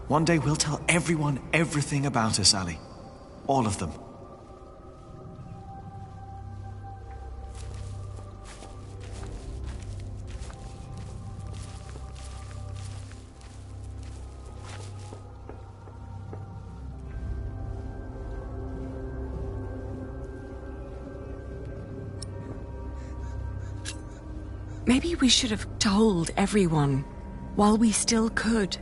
One day we'll tell everyone everything about us, Ali. All of them. Maybe we should have told everyone while we still could.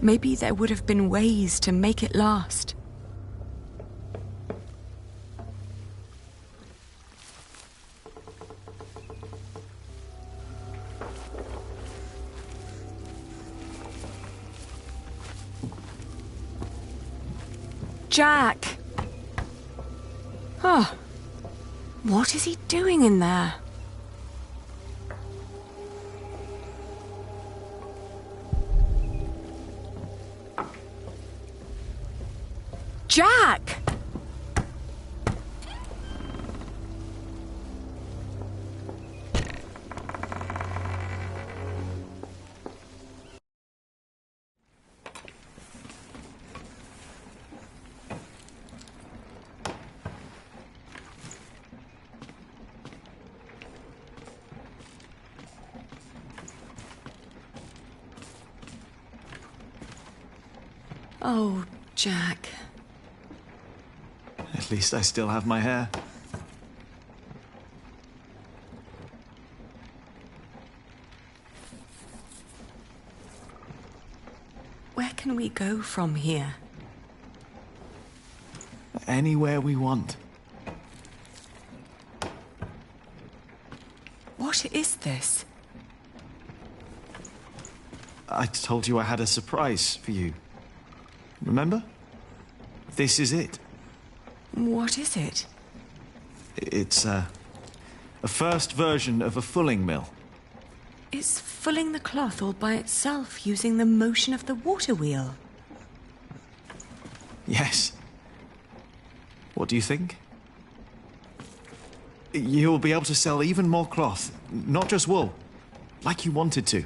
Maybe there would have been ways to make it last. Jack! Oh, what is he doing in there? Jack! Oh, Jack. At least I still have my hair. Where can we go from here? Anywhere we want. What is this? I told you I had a surprise for you. Remember? This is it. What is it? It's a first version of a fulling mill. It's fulling the cloth all by itself using the motion of the water wheel. Yes. What do you think? You'll be able to sell even more cloth, not just wool, like you wanted to.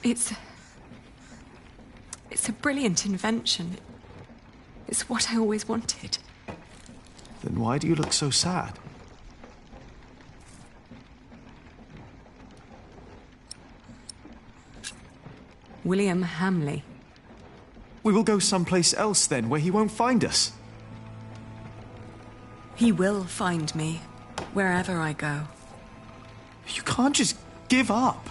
It's a brilliant invention. It's what I always wanted. Then why do you look so sad? William Hamley. We will go someplace else then, where he won't find us. He will find me, wherever I go. You can't just give up.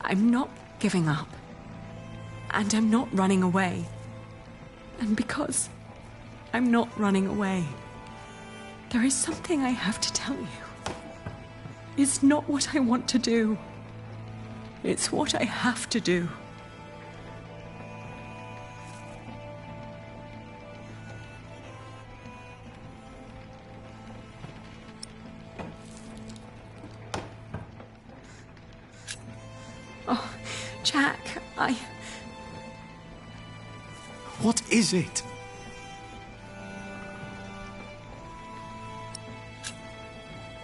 I'm not giving up. And I'm not running away. And because I'm not running away, there is something I have to tell you. It's not what I want to do. It's what I have to do. Oh, Jack, What is it?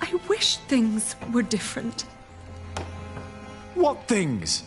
I wish things were different. What things?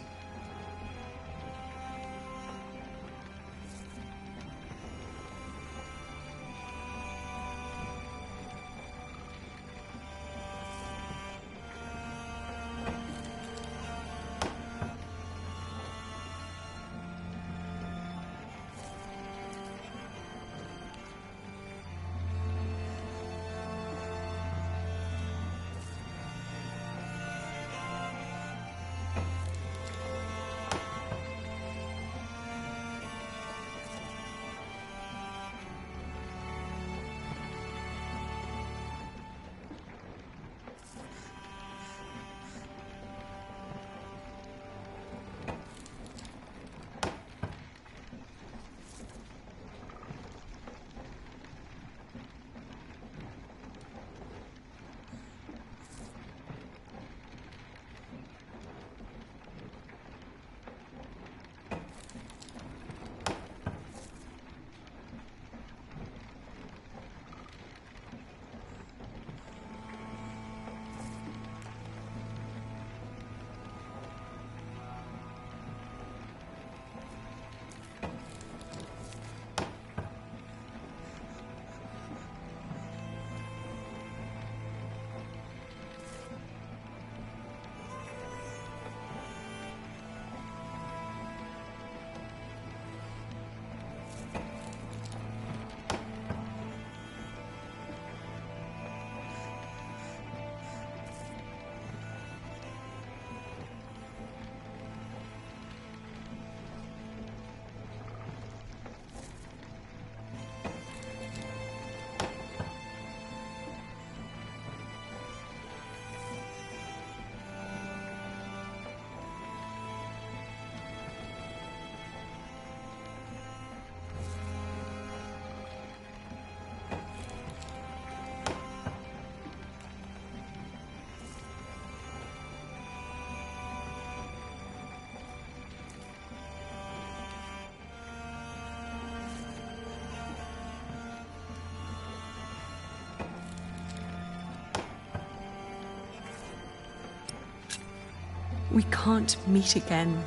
We can't meet again.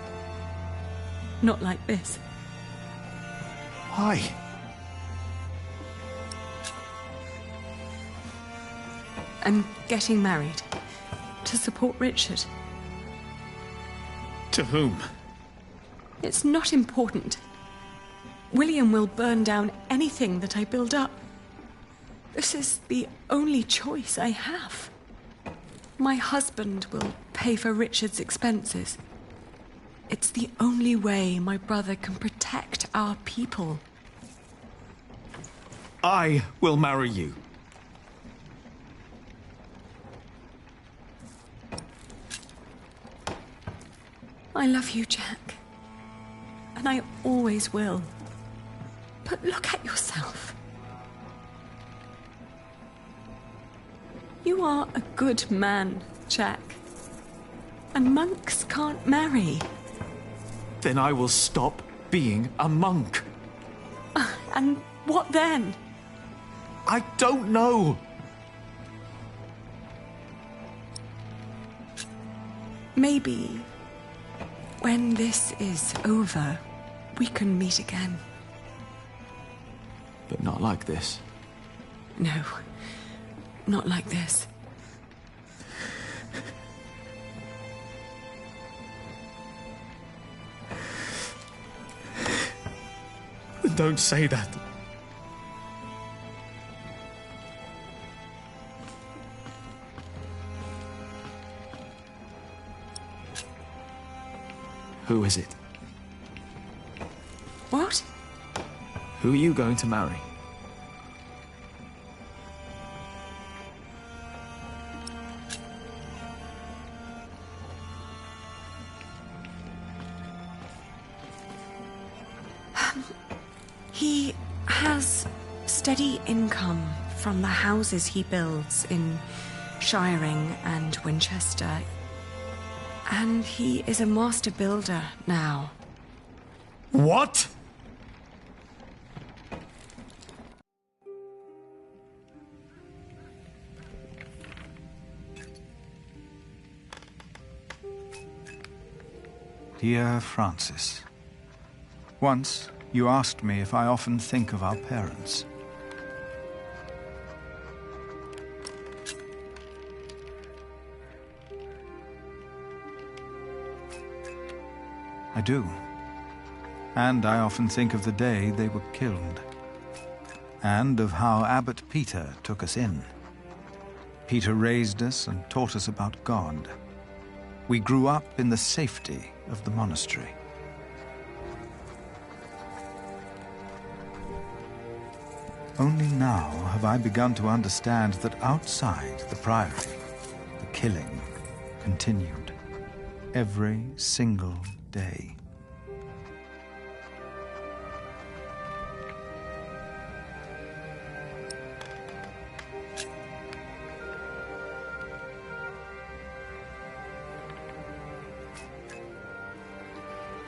Not like this. Why? I'm getting married. To support Richard. To whom? It's not important. William will burn down anything that I build up. This is the only choice I have. My husband will pay for Richard's expenses. It's the only way my brother can protect our people. I will marry you. I love you, Jack. And I always will. But look at yourself. You are a good man, Jack. And monks can't marry. Then I will stop being a monk. And what then? I don't know. Maybe when this is over, we can meet again. But not like this. No, not like this. Don't say that. Who is it? What? Who are you going to marry? He has steady income from the houses he builds in Shiring and Winchester. And he is a master builder now. What? Dear Francis, once you asked me if I often think of our parents. I do. And I often think of the day they were killed. And of how Abbot Peter took us in. Peter raised us and taught us about God. We grew up in the safety of the monastery. Only now have I begun to understand that outside the priory, the killing continued every single day.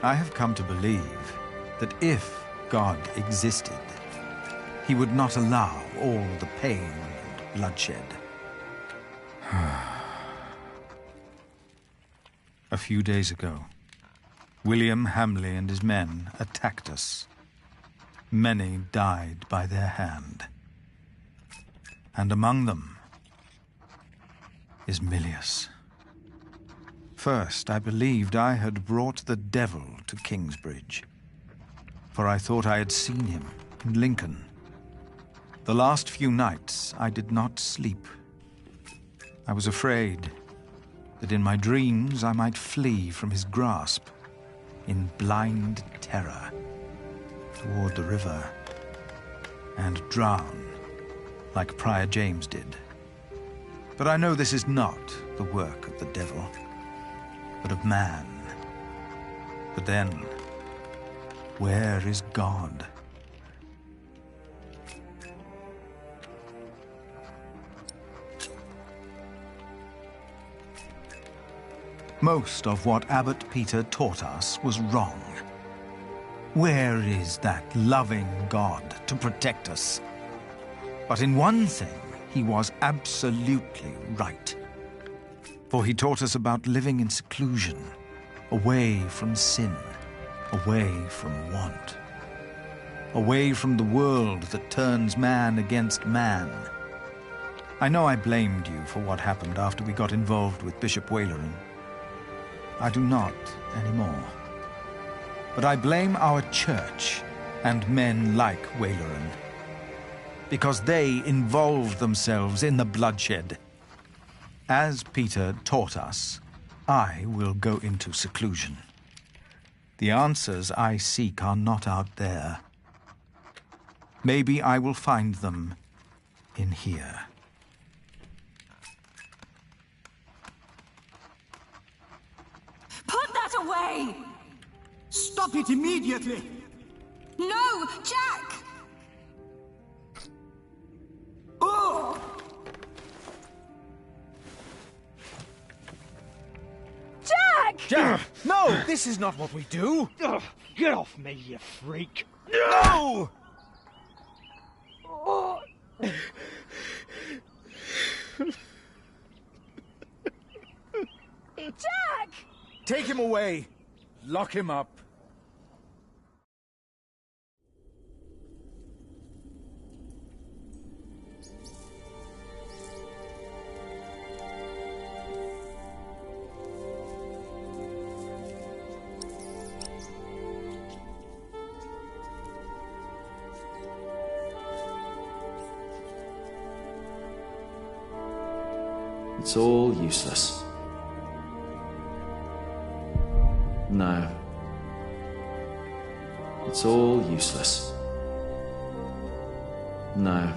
I have come to believe that if God existed, he would not allow all the pain and bloodshed. A few days ago, William Hamley and his men attacked us. Many died by their hand. And among them is Milius. First, I believed I had brought the devil to Kingsbridge, for I thought I had seen him in Lincoln. The last few nights, I did not sleep. I was afraid that in my dreams I might flee from his grasp in blind terror toward the river and drown like Prior James did. But I know this is not the work of the devil, but of man. But then, where is God? Most of what Abbot Peter taught us was wrong. Where is that loving God to protect us? But in one thing, he was absolutely right. For he taught us about living in seclusion, away from sin, away from want, away from the world that turns man against man. I know I blamed you for what happened after we got involved with Bishop Waleran. I do not anymore. But I blame our church and men like Waleran, because they involved themselves in the bloodshed. As Peter taught us, I will go into seclusion. The answers I seek are not out there. Maybe I will find them in here. Put that away! Stop it immediately! No, Jack! Oh! Jack! No, this is not what we do. Get off me, you freak! No! Jack! Take him away. Lock him up. It's all useless. No. It's all useless. No.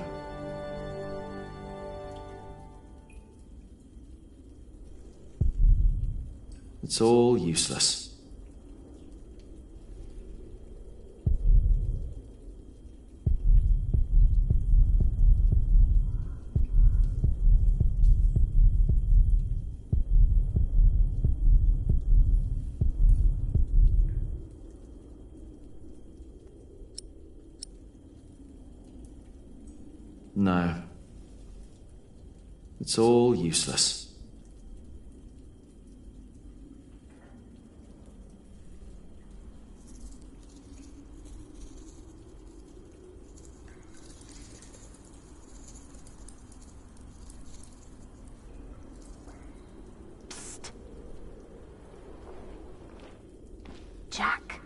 It's all useless. No. It's all useless. Jack.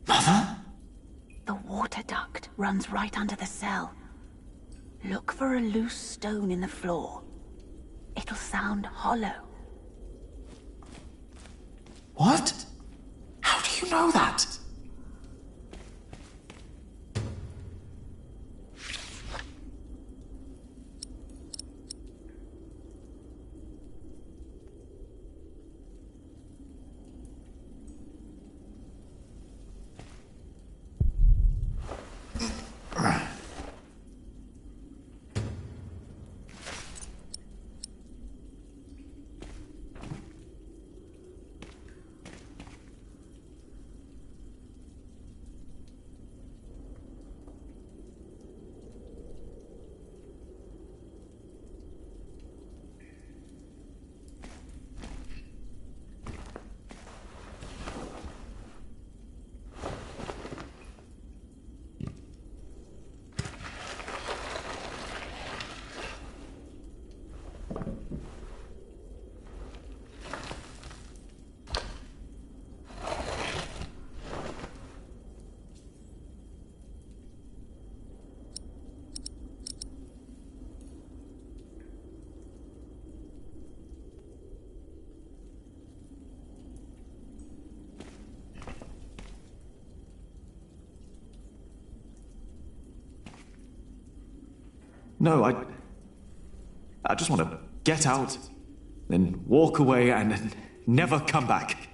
Mother? The water duct runs right under the cell. Look for a loose stone in the floor. It'll sound hollow. What? How do you know that? No, I just want to get out, then walk away and never come back.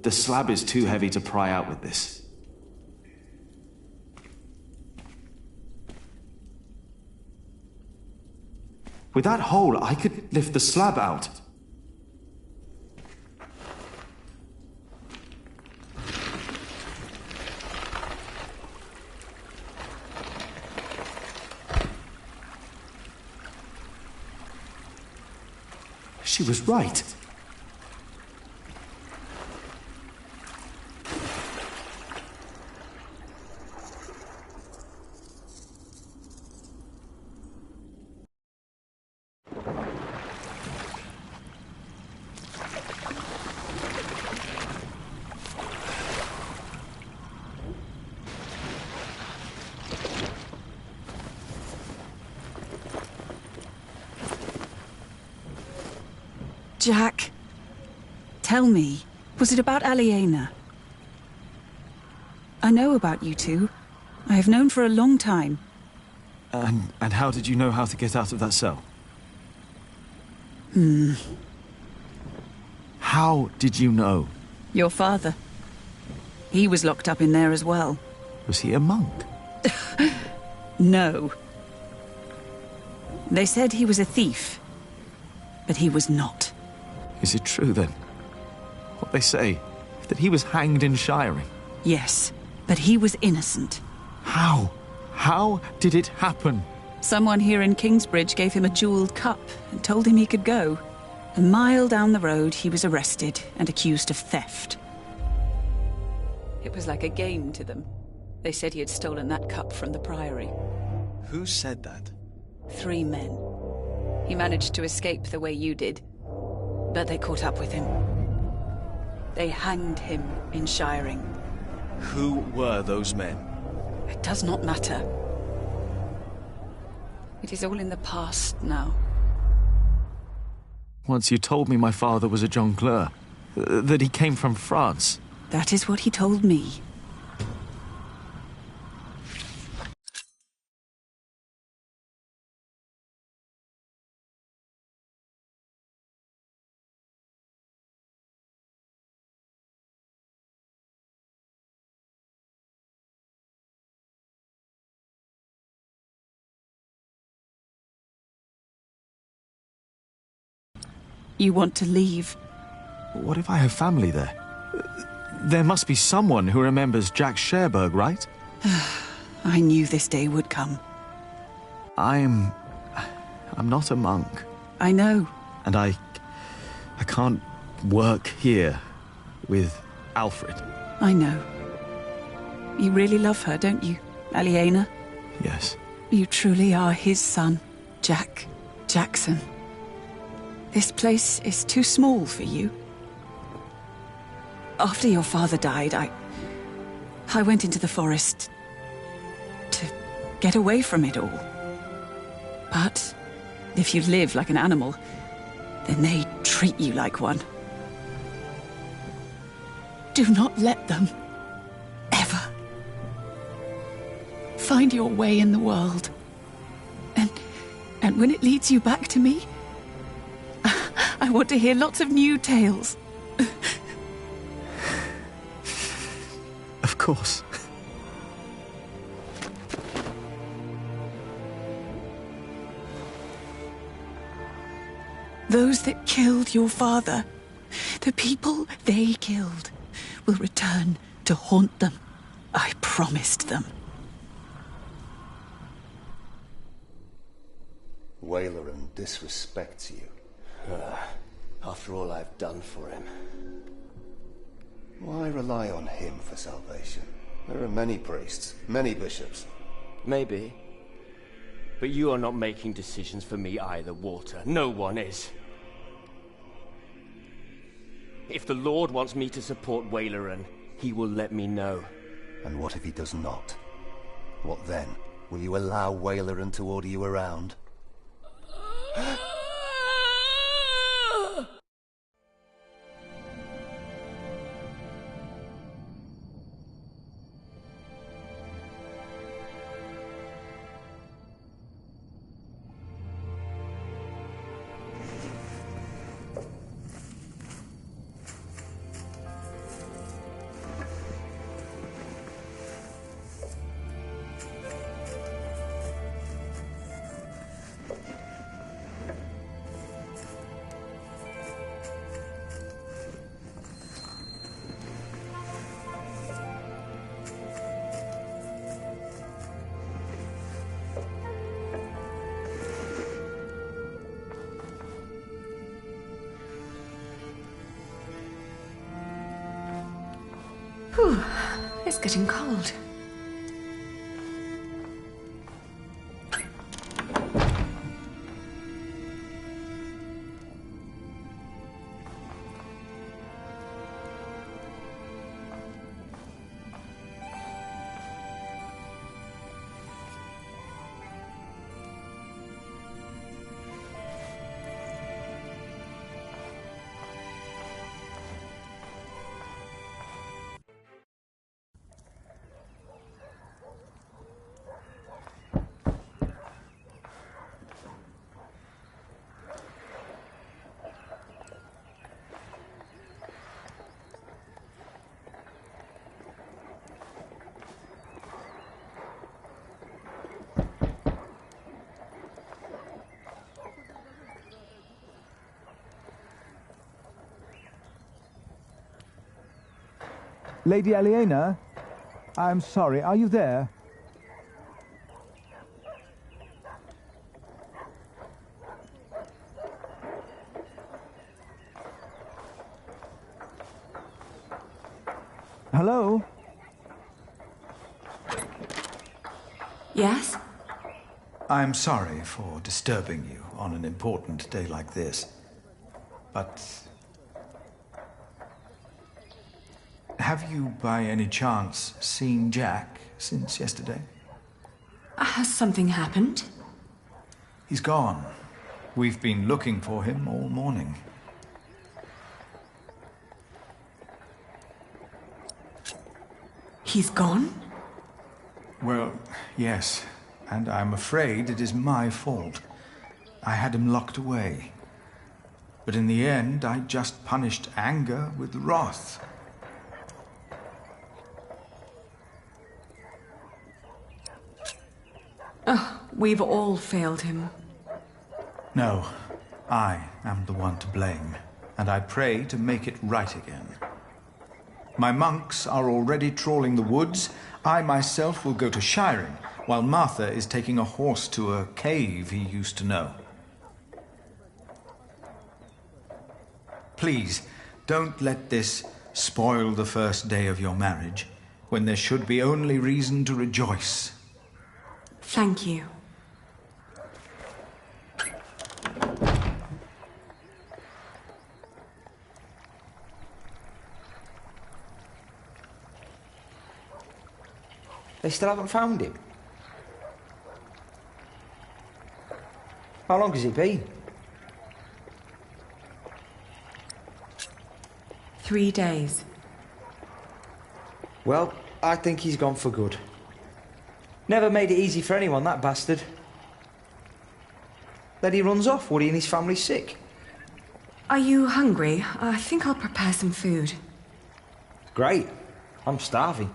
The slab is too heavy to pry out with this. With that hole, I could lift the slab out. She was right. Jack, tell me, was it about Aliena? I know about you two. I have known for a long time. And how did you know how to get out of that cell? How did you know? Your father. He was locked up in there as well. Was he a monk? No. They said he was a thief, but he was not. Is it true then? What they say? That he was hanged in shiring? Yes, but he was innocent. How? How did it happen? Someone here in Kingsbridge gave him a jeweled cup and told him he could go. A mile down the road, he was arrested and accused of theft. It was like a game to them. They said he had stolen that cup from the priory. Who said that? 3 men. He managed to escape the way you did, but they caught up with him. They hanged him in shiring. Who were those men? It does not matter. It is all in the past now. Once you told me my father was a jongleur, that he came from France. That is what he told me. You want to leave? What if I have family there? There must be someone who remembers Jack Sherberg, right? I knew this day would come. I'm not a monk. I know. And I can't work here with Alfred. I know. You really love her, don't you, Aliena? Yes. You truly are his son, Jack Jackson. This place is too small for you. After your father died, I went into the forest to get away from it all. But if you live like an animal, then they treat you like one. Do not let them, ever, find your way in the world. And when it leads you back to me, I want to hear lots of new tales. Of course. Those that killed your father, the people they killed, will return to haunt them. I promised them. Wayleran disrespects you. After all I've done for him. Why rely on him for salvation? There are many priests, many bishops. Maybe. But you are not making decisions for me either, Walter. No one is. If the Lord wants me to support Wayleran, he will let me know. And what if he does not? What then? Will you allow Wayleran to order you around? Whew, it's getting cold. Lady Aliena? I'm sorry, are you there? Hello? Yes? I'm sorry for disturbing you on an important day like this, but have you by any chance seen Jack since yesterday? Has something happened? He's gone. We've been looking for him all morning. He's gone? Well, yes, and I'm afraid it is my fault. I had him locked away. But in the end, I just punished anger with wrath. Oh, we've all failed him. No, I am the one to blame, and I pray to make it right again. My monks are already trawling the woods. I myself will go to shiring, while Martha is taking a horse to a cave he used to know. Please, don't let this spoil the first day of your marriage, when there should be only reason to rejoice. Thank you. They still haven't found him? How long has it been? 3 days. Well, I think he's gone for good. Never made it easy for anyone, that bastard. Then he runs off. Woody and his family's sick. Are you hungry? I think I'll prepare some food. Great. I'm starving.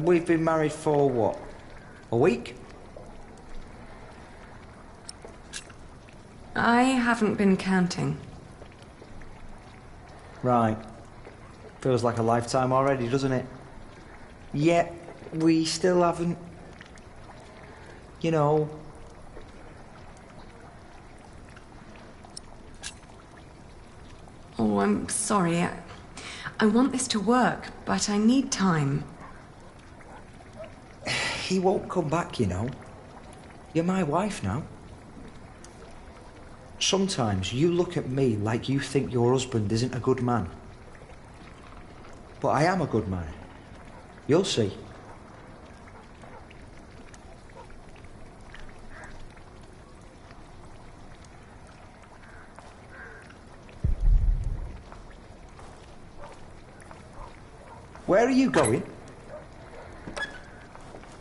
We've been married for what? A week? I haven't been counting. Right. Feels like a lifetime already, doesn't it? Yet, we still haven't... You know... Oh, I'm sorry. I want this to work, but I need time. He won't come back, you know. You're my wife now. Sometimes you look at me like you think your husband isn't a good man. But I am a good man. You'll see. Where are you going?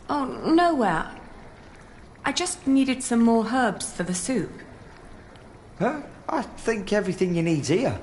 Oh, nowhere. I just needed some more herbs for the soup. Huh? I think everything you need's here.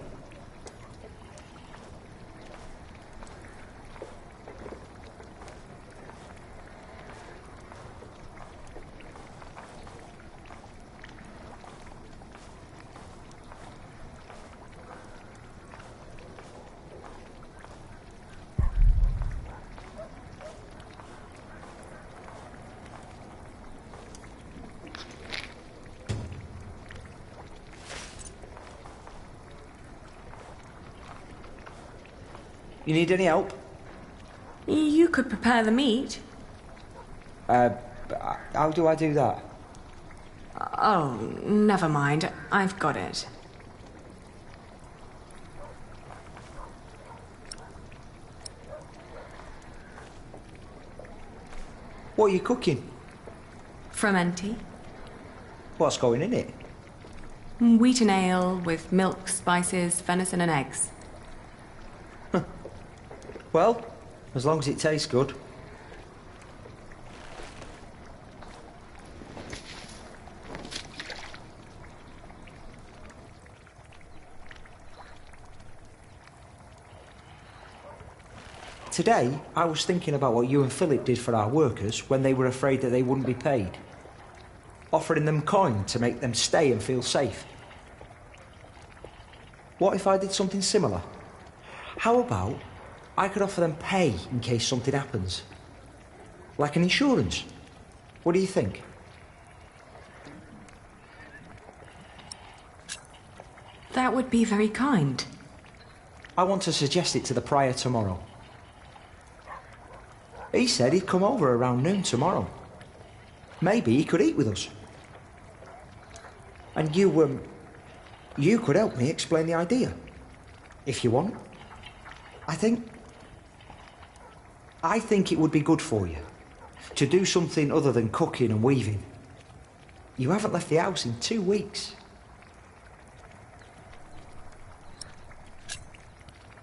You need any help? You could prepare the meat. How do I do that? Oh, never mind. I've got it. What are you cooking? Frumenti. What's going in it? Wheat and ale with milk, spices, venison and eggs. Well, as long as it tastes good. Today, I was thinking about what you and Philip did for our workers when they were afraid that they wouldn't be paid. Offering them coin to make them stay and feel safe. What if I did something similar? How about I could offer them pay in case something happens? Like an insurance. What do you think? That would be very kind. I want to suggest it to the prior tomorrow. He said he'd come over around noon tomorrow. Maybe he could eat with us. And you could help me explain the idea. If you want. I think it would be good for you. To do something other than cooking and weaving. You haven't left the house in 2 weeks.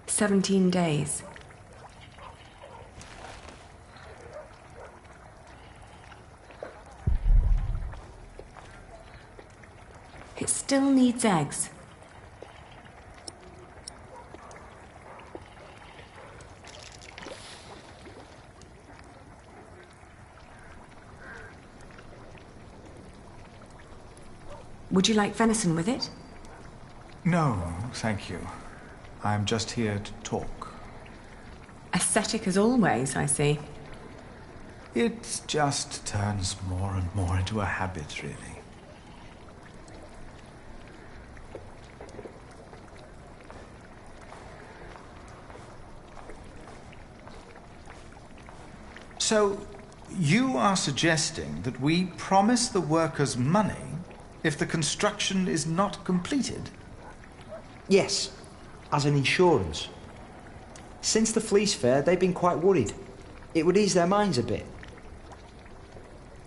17 days. It still needs eggs. Would you like venison with it? No, thank you. I'm just here to talk. Ascetic as always, I see. It just turns more and more into a habit, really. So, you are suggesting that we promise the workers money if the construction is not completed? Yes, as an insurance. Since the Fleece Fair, they've been quite worried. It would ease their minds a bit.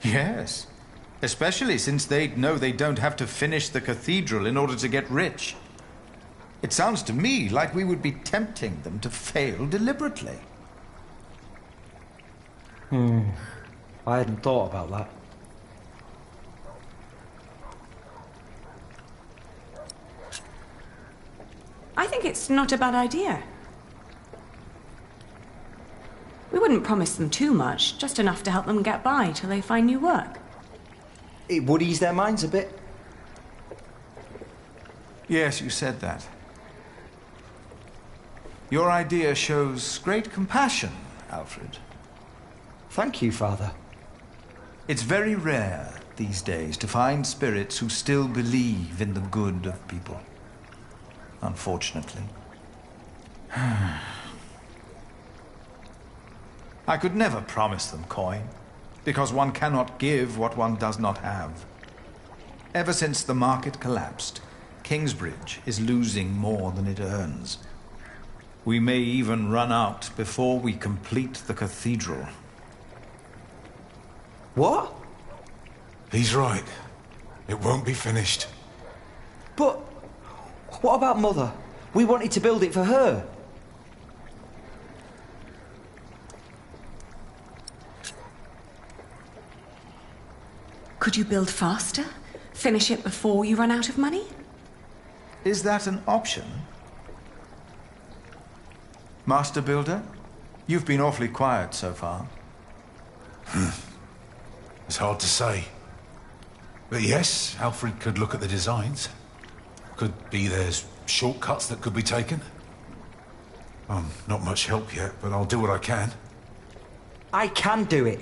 Yes, especially since they know they don't have to finish the cathedral in order to get rich. It sounds to me like we would be tempting them to fail deliberately. I hadn't thought about that. I think it's not a bad idea. We wouldn't promise them too much, just enough to help them get by till they find new work. It would ease their minds a bit. Yes, you said that. Your idea shows great compassion, Alfred. Thank you, Father. It's very rare these days to find spirits who still believe in the good of people. Unfortunately. I could never promise them coin, because one cannot give what one does not have. Ever since the market collapsed, Kingsbridge is losing more than it earns. We may even run out before we complete the cathedral. What? He's right. It won't be finished. But what about Mother? We wanted to build it for her. Could you build faster? Finish it before you run out of money? Is that an option? Master Builder, you've been awfully quiet so far. It's hard to say. But yes, Alfred could look at the designs. Could be there's shortcuts that could be taken. Not much help yet, but I'll do what I can. I can do it.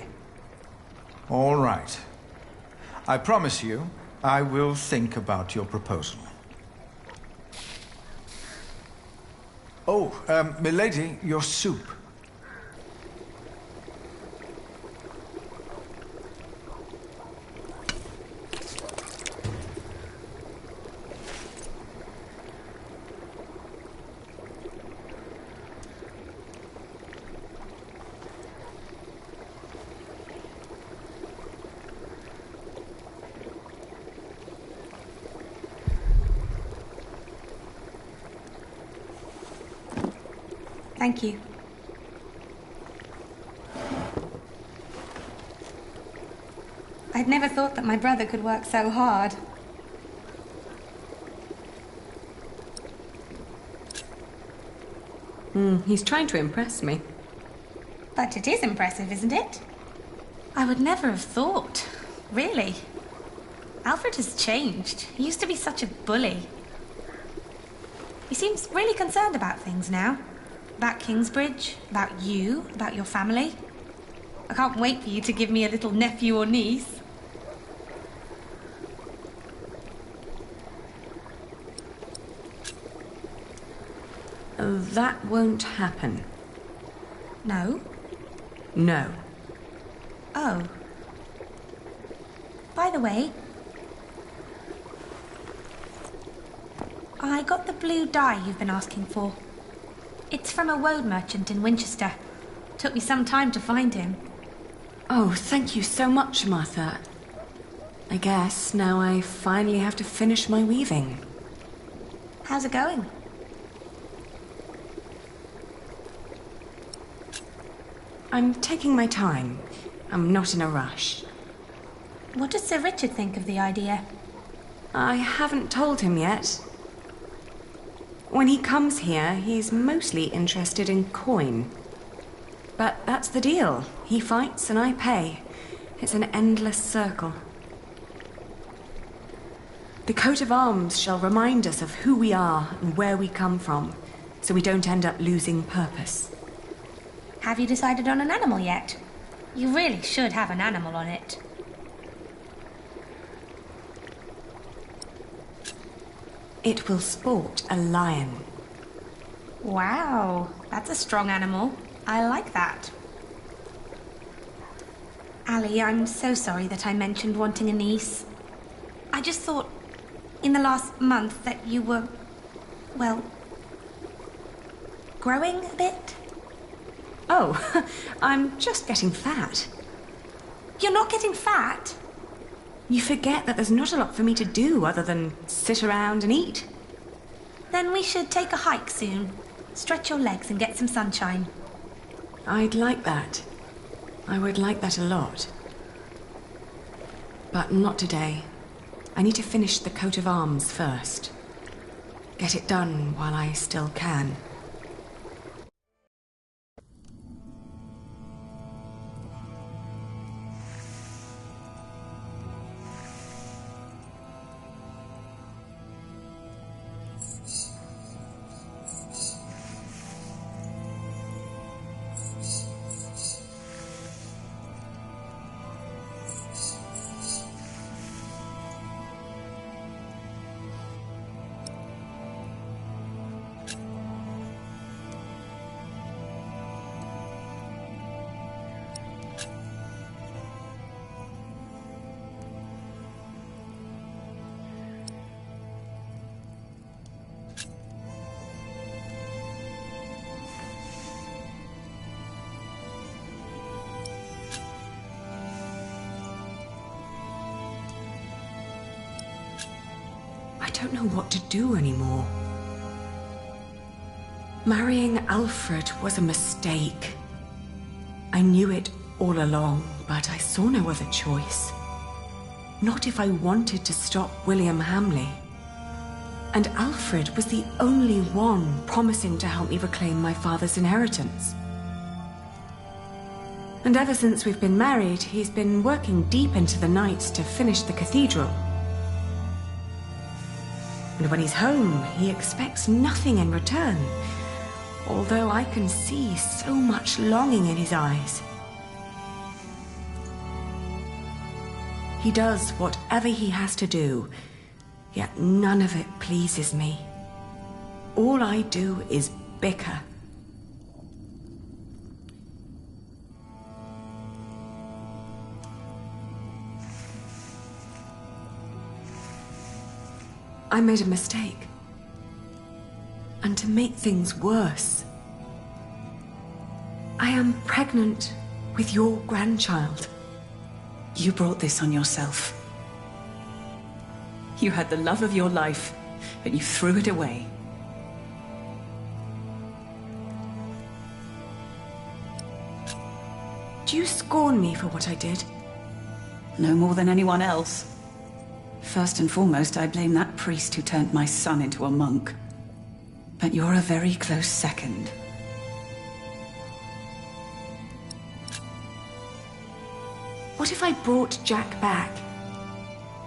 All right. I promise you, I will think about your proposal. Oh, milady, your soup. Thank you. I'd never thought that my brother could work so hard. He's trying to impress me. But it is impressive, isn't it? I would never have thought. Really. Alfred has changed. He used to be such a bully. He seems really concerned about things now. About Kingsbridge, about you, about your family. I can't wait for you to give me a little nephew or niece. That won't happen. No? No. Oh. By the way, I got the blue dye you've been asking for. It's from a woad merchant in Winchester. Took me some time to find him. Oh, thank you so much, Martha. I guess now I finally have to finish my weaving. How's it going? I'm taking my time. I'm not in a rush. What does Sir Richard think of the idea? I haven't told him yet. When he comes here, he's mostly interested in coin. But that's the deal. He fights and I pay. It's an endless circle. The coat of arms shall remind us of who we are and where we come from, so we don't end up losing purpose. Have you decided on an animal yet? You really should have an animal on it. It will sport a lion. Wow, that's a strong animal. I like that. Ali, I'm so sorry that I mentioned wanting a niece. I just thought, in the last month, that you were, well, growing a bit. Oh, I'm just getting fat. You're not getting fat? You forget that there's not a lot for me to do other than sit around and eat. Then we should take a hike soon. Stretch your legs and get some sunshine. I'd like that. I would like that a lot. But not today. I need to finish the coat of arms first. Get it done while I still can. I don't know what to do anymore. Marrying Alfred was a mistake. I knew it all along, but I saw no other choice. Not if I wanted to stop William Hamley. And Alfred was the only one promising to help me reclaim my father's inheritance. And ever since we've been married, he's been working deep into the night to finish the cathedral. And when he's home, he expects nothing in return, although I can see so much longing in his eyes. He does whatever he has to do, yet none of it pleases me. All I do is bicker. I made a mistake. And to make things worse, I am pregnant with your grandchild. You brought this on yourself. You had the love of your life, but you threw it away. Do you scorn me for what I did? No more than anyone else. First and foremost, I blame that priest who turned my son into a monk. But you're a very close second. What if I brought Jack back?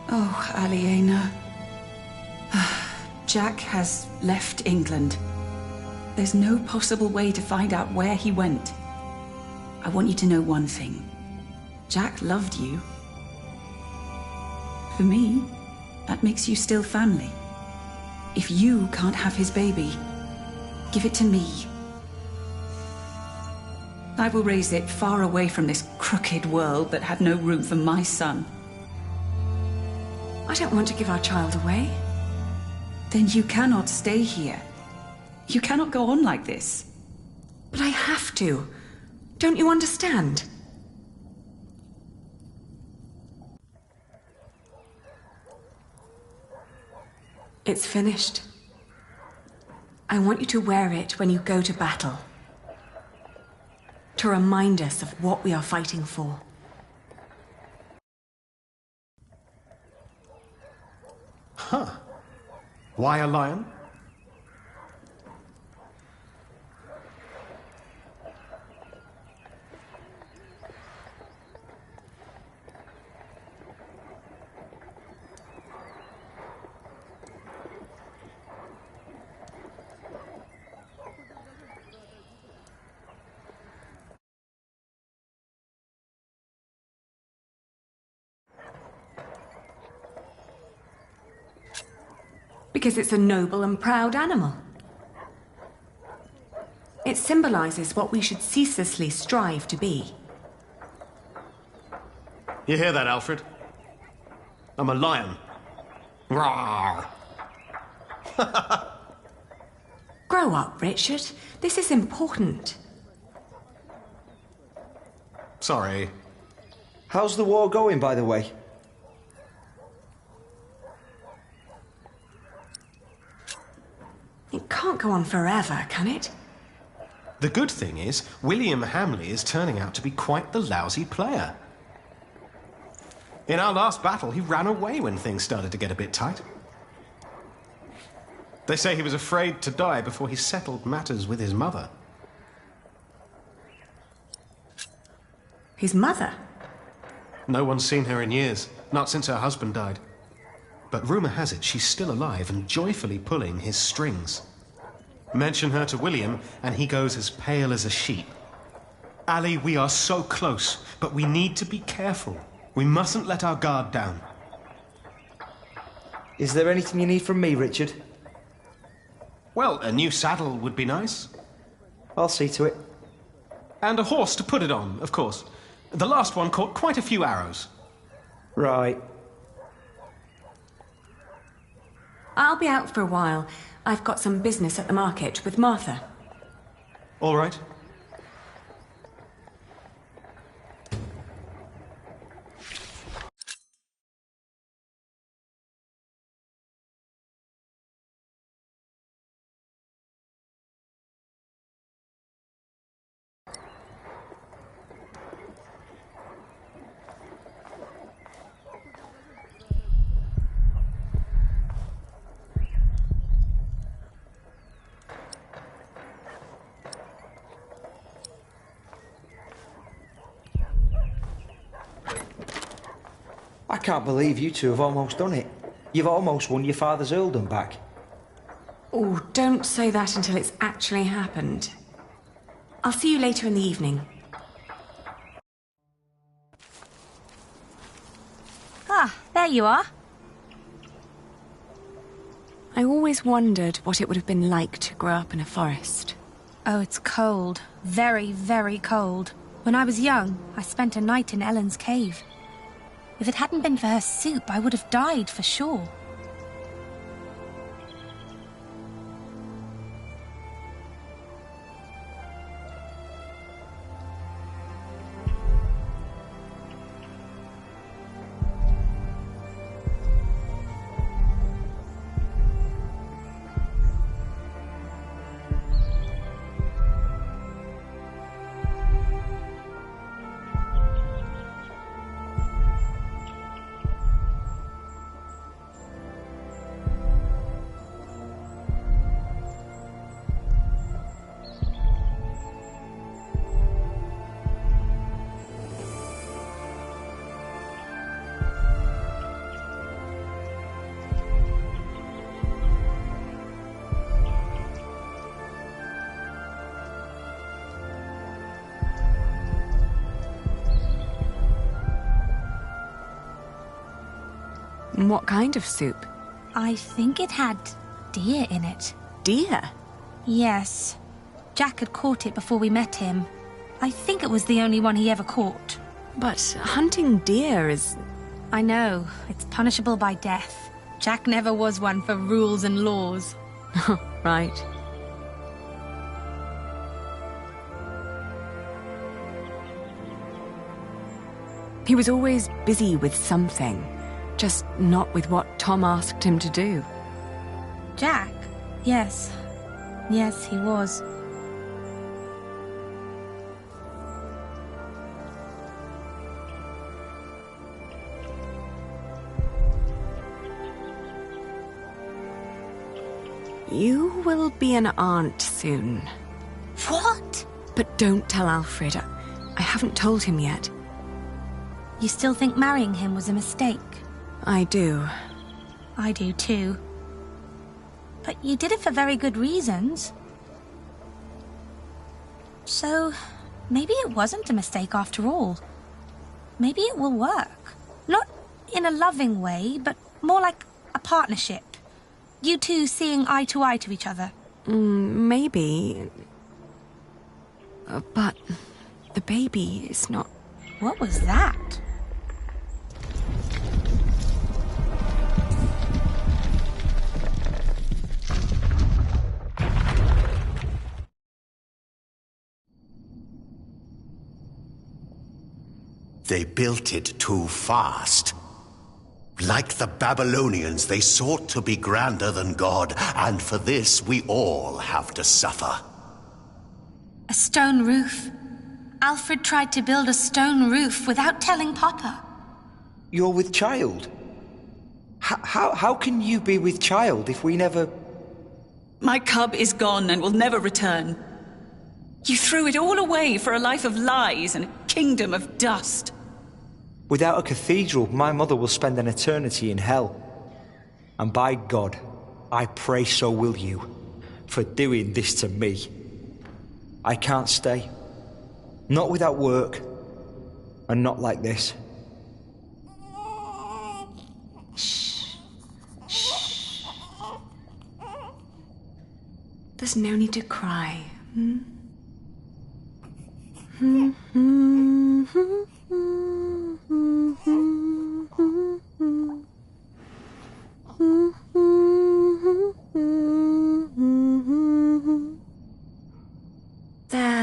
Oh, Aliena. Jack has left England. There's no possible way to find out where he went. I want you to know one thing. Jack loved you. For me, that makes you still family. If you can't have his baby, give it to me. I will raise it far away from this crooked world that had no room for my son. I don't want to give our child away. Then you cannot stay here. You cannot go on like this. But I have to. Don't you understand? It's finished. I want you to wear it when you go to battle. To remind us of what we are fighting for. Huh. Why a lion? Because it's a noble and proud animal. It symbolizes what we should ceaselessly strive to be. You hear that, Alfred? I'm a lion. Rawr. Grow up, Richard. This is important. Sorry. How's the war going, by the way? It can't go on forever, can it? The good thing is, William Hamley is turning out to be quite the lousy player. In our last battle, he ran away when things started to get a bit tight. They say he was afraid to die before he settled matters with his mother. His mother? No one's seen her in years, not since her husband died. But rumour has it she's still alive and joyfully pulling his strings. Mention her to William, and he goes as pale as a sheep. Ali, we are so close, but we need to be careful. We mustn't let our guard down. Is there anything you need from me, Richard? Well, a new saddle would be nice. I'll see to it. And a horse to put it on, of course. The last one caught quite a few arrows. Right. I'll be out for a while. I've got some business at the market with Martha. All right. I can't believe you two have almost done it. You've almost won your father's earldom back. Oh, don't say that until it's actually happened. I'll see you later in the evening. Ah, there you are. I always wondered what it would have been like to grow up in a forest. Oh, it's cold. Very, very cold. When I was young, I spent a night in Ellen's cave. If it hadn't been for her soup, I would have died for sure. What kind of soup? I think it had deer in it. Deer? Yes. Jack had caught it before we met him. I think it was the only one he ever caught. But hunting deer is... I know. It's punishable by death. Jack never was one for rules and laws. Right. He was always busy with something. Just not with what Tom asked him to do. Jack? Yes. Yes, he was. You will be an aunt soon. What? But don't tell Alfred. I haven't told him yet. You still think marrying him was a mistake? I do. I do too. But you did it for very good reasons. So, maybe it wasn't a mistake after all. Maybe it will work. Not in a loving way, but more like a partnership. You two seeing eye to each other. Maybe. But the baby is not... What was that? They built it too fast. Like the Babylonians, they sought to be grander than God, and for this we all have to suffer. A stone roof. Alfred tried to build a stone roof without telling Papa. You're with child? How can you be with child if we never... My cub is gone and will never return. You threw it all away for a life of lies and a kingdom of dust. Without a cathedral, my mother will spend an eternity in hell. And by God, I pray so will you, for doing this to me. I can't stay. Not without work, and not like this. Shh. Shh. There's no need to cry.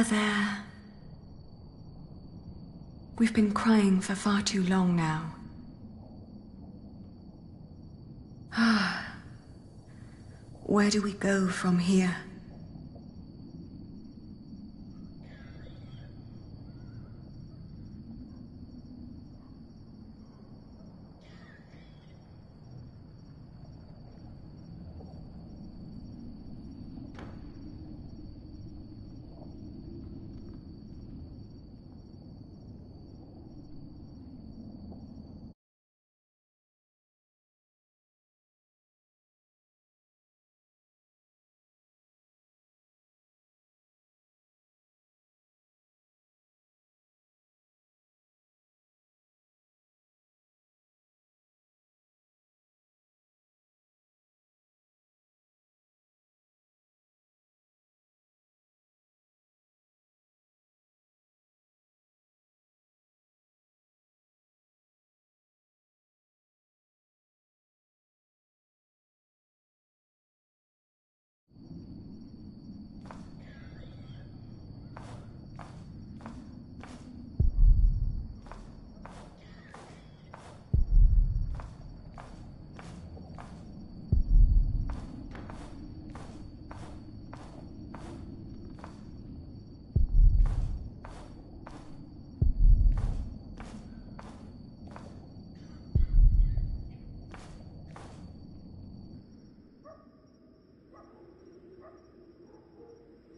There. We've been crying for far too long now. Where do we go from here?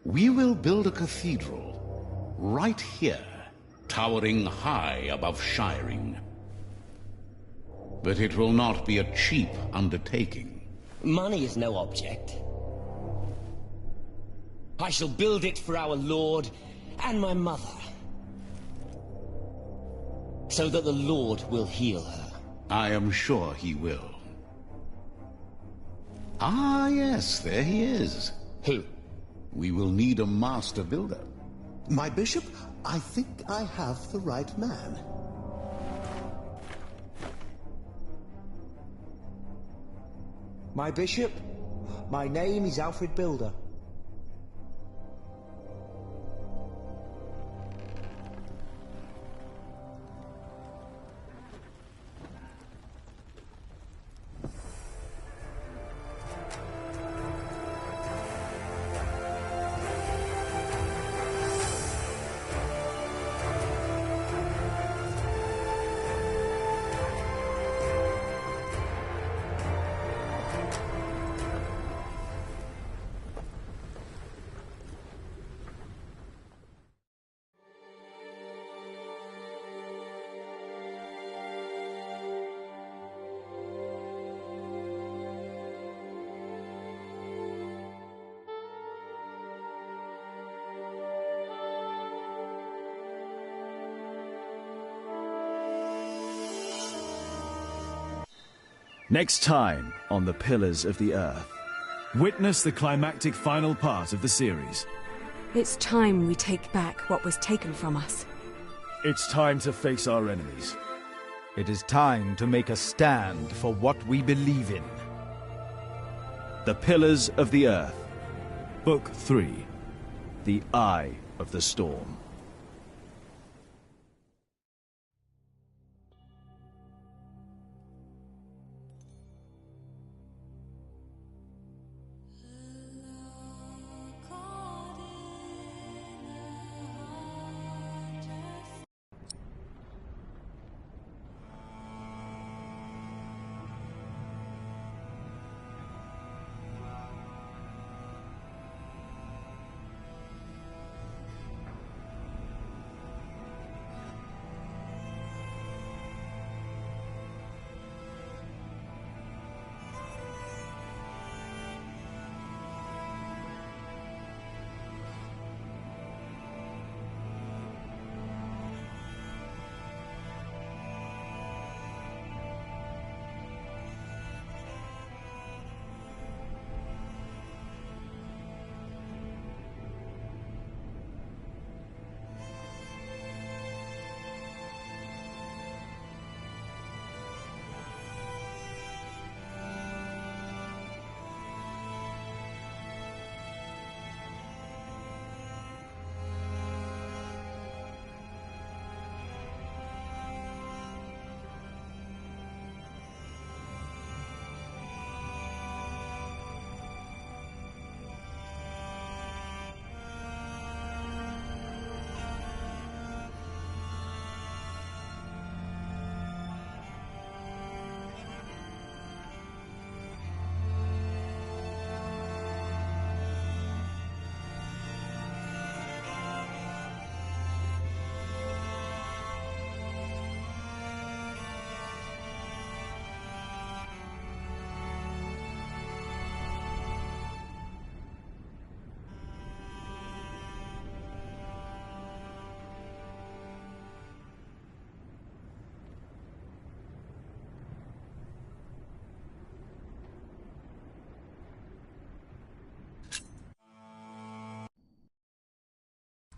We will build a cathedral right here, towering high above Shiring. But it will not be a cheap undertaking. Money is no object. I shall build it for our Lord and my mother, so that the Lord will heal her. I am sure he will. Ah, yes, there he is. Who? We will need a master builder. My bishop, I think I have the right man. My bishop, my name is Alfred Builder. Next time on the Pillars of the Earth, witness the climactic final part of the series. It's time we take back what was taken from us. It's time to face our enemies. It is time to make a stand for what we believe in. The Pillars of the Earth. Book 3. The Eye of the Storm.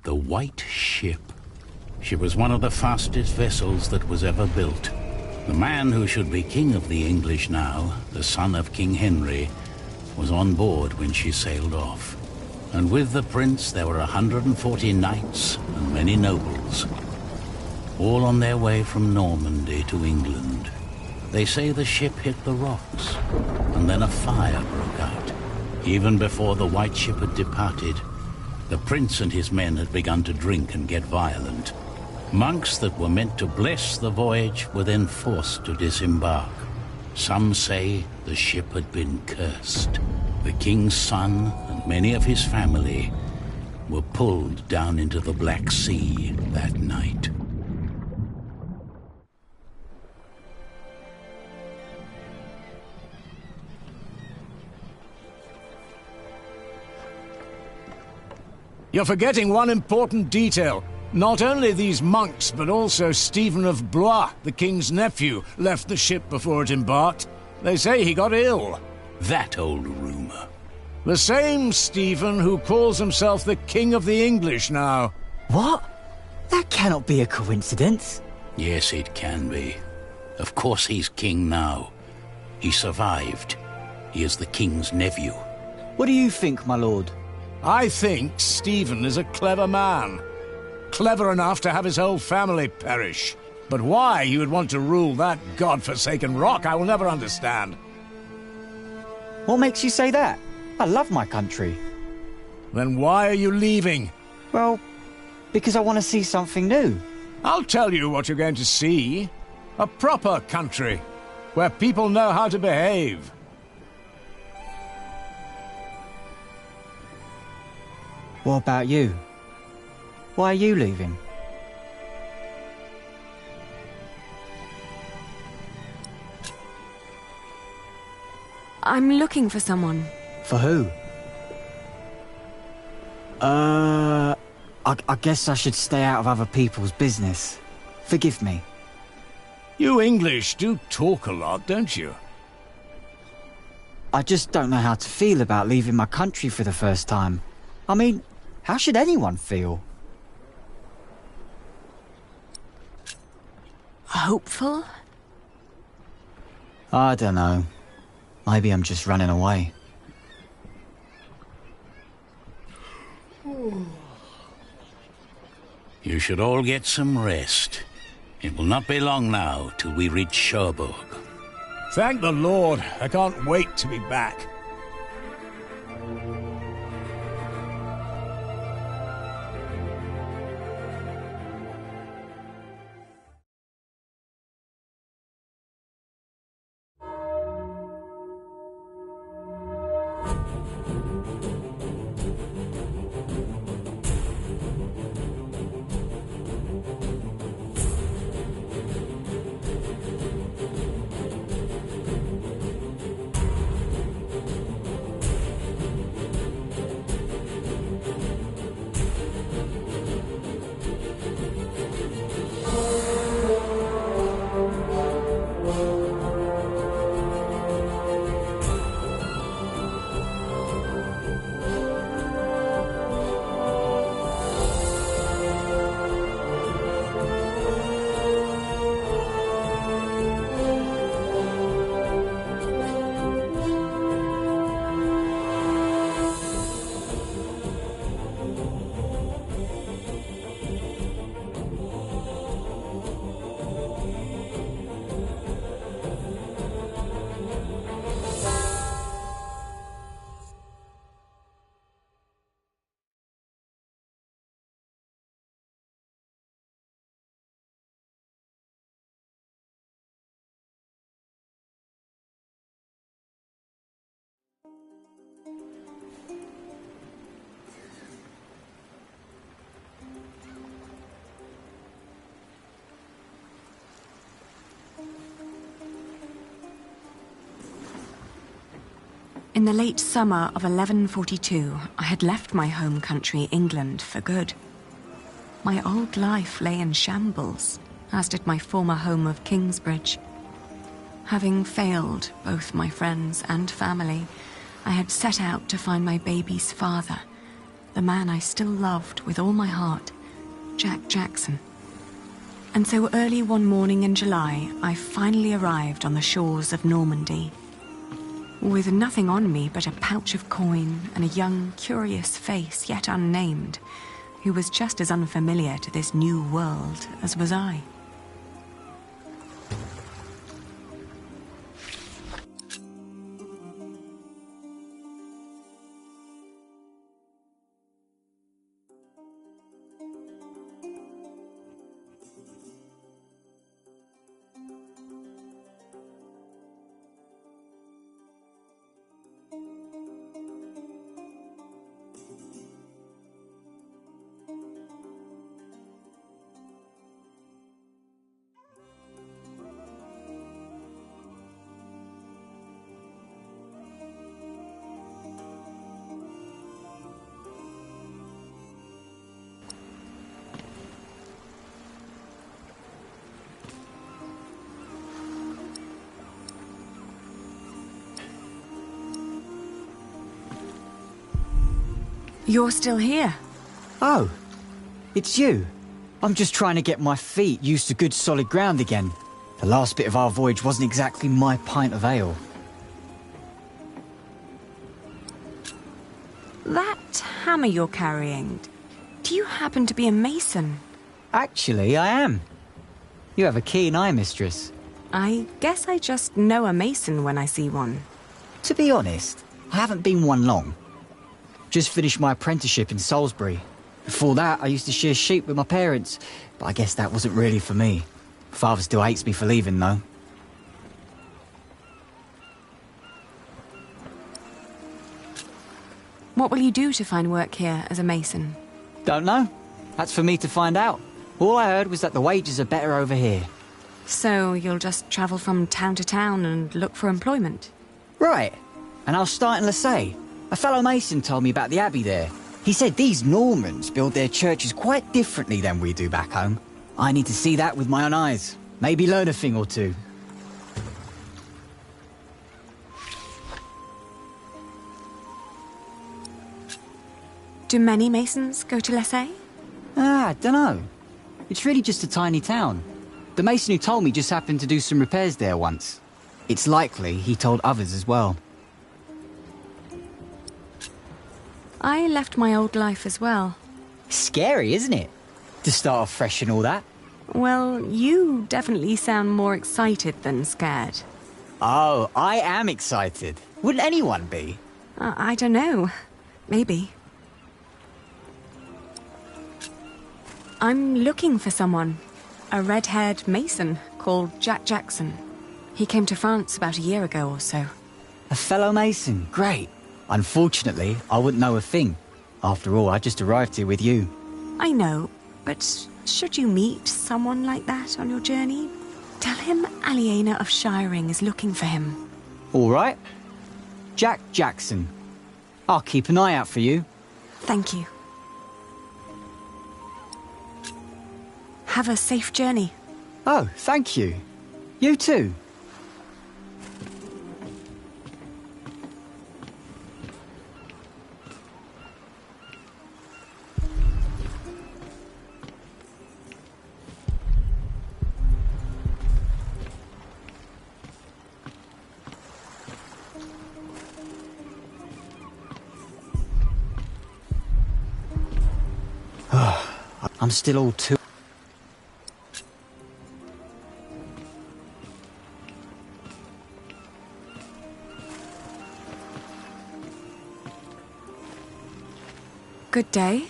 The White Ship. She was one of the fastest vessels that was ever built. The man who should be king of the English now, the son of King Henry, was on board when she sailed off. And with the prince there were 140 knights and many nobles, all on their way from Normandy to England. They say the ship hit the rocks, and then a fire broke out. Even before the White Ship had departed, the prince and his men had begun to drink and get violent. Monks that were meant to bless the voyage were then forced to disembark. Some say the ship had been cursed. The king's son and many of his family were pulled down into the Black Sea that night. You're forgetting one important detail. Not only these monks, but also Stephen of Blois, the king's nephew, left the ship before it embarked. They say he got ill. That old rumor. The same Stephen who calls himself the King of the English now. What? That cannot be a coincidence. Yes, it can be. Of course he's king now. He survived. He is the king's nephew. What do you think, my lord? I think Stephen is a clever man. Clever enough to have his whole family perish. But why he would want to rule that god-forsaken rock, I will never understand. What makes you say that? I love my country. Then why are you leaving? Well, because I want to see something new. I'll tell you what you're going to see. A proper country, where people know how to behave. What about you? Why are you leaving? I'm looking for someone. For who? I guess I should stay out of other people's business. Forgive me. You English do talk a lot, don't you? I just don't know how to feel about leaving my country for the first time. I mean, how should anyone feel? Hopeful? I don't know. Maybe I'm just running away. You should all get some rest. It will not be long now till we reach Cherbourg. Thank the Lord. I can't wait to be back. In the late summer of 1142, I had left my home country, England, for good. My old life lay in shambles, as did my former home of Kingsbridge. Having failed both my friends and family, I had set out to find my baby's father, the man I still loved with all my heart, Jack Jackson. And so early one morning in July, I finally arrived on the shores of Normandy. With nothing on me but a pouch of coin and a young, curious face yet unnamed, who was just as unfamiliar to this new world as was I. You're still here? Oh, it's you. I'm just trying to get my feet used to good solid ground again. The last bit of our voyage wasn't exactly my pint of ale. That hammer you're carrying, do you happen to be a mason? Actually, I am. You have a keen eye, mistress. I guess I just know a mason when I see one. To be honest, I haven't been one long. Just finished my apprenticeship in Salisbury. Before that, I used to shear sheep with my parents, but I guess that wasn't really for me. Father still hates me for leaving, though. What will you do to find work here as a mason? Don't know. That's for me to find out. All I heard was that the wages are better over here. So you'll just travel from town to town and look for employment? Right. And I'll start in Lasay. A fellow mason told me about the abbey there. He said these Normans build their churches quite differently than we do back home. I need to see that with my own eyes. Maybe learn a thing or two. Do many masons go to Lasay? I dunno. It's really just a tiny town. The mason who told me just happened to do some repairs there once. It's likely he told others as well. I left my old life as well. Scary, isn't it? To start off fresh and all that. Well, you definitely sound more excited than scared. Oh, I am excited. Wouldn't anyone be? I don't know. Maybe. I'm looking for someone. A red-haired mason called Jack Jackson. He came to France about a year ago or so. A fellow mason? Great. Unfortunately, I wouldn't know a thing. After all, I just arrived here with you. I know, but should you meet someone like that on your journey, tell him Aliena of Shiring is looking for him. All right. Jack Jackson. I'll keep an eye out for you. Thank you. Have a safe journey. Oh, thank you. You too. I'm still all too... Good day.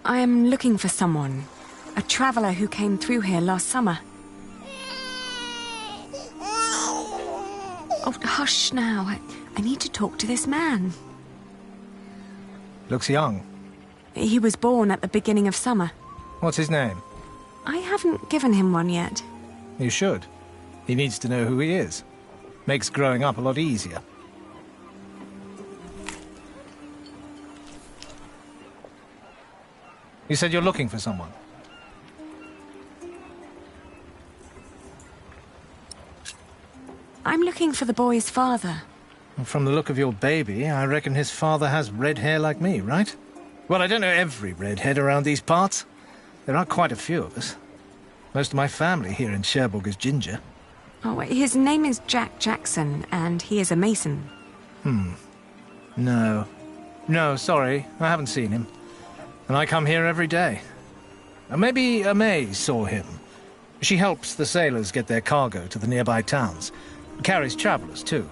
I am looking for someone. A traveller who came through here last summer. Oh, hush now. I need to talk to this man. Looks young. He was born at the beginning of summer. What's his name? I haven't given him one yet. You should. He needs to know who he is. Makes growing up a lot easier. You said you're looking for someone. I'm looking for the boy's father. From the look of your baby, I reckon his father has red hair like me, right? Well, I don't know every redhead around these parts. There are quite a few of us. Most of my family here in Cherbourg is ginger. Oh, his name is Jack Jackson, and he is a mason. No. No, sorry. I haven't seen him. And I come here every day. Maybe Amay saw him. She helps the sailors get their cargo to the nearby towns. Carries travellers, too.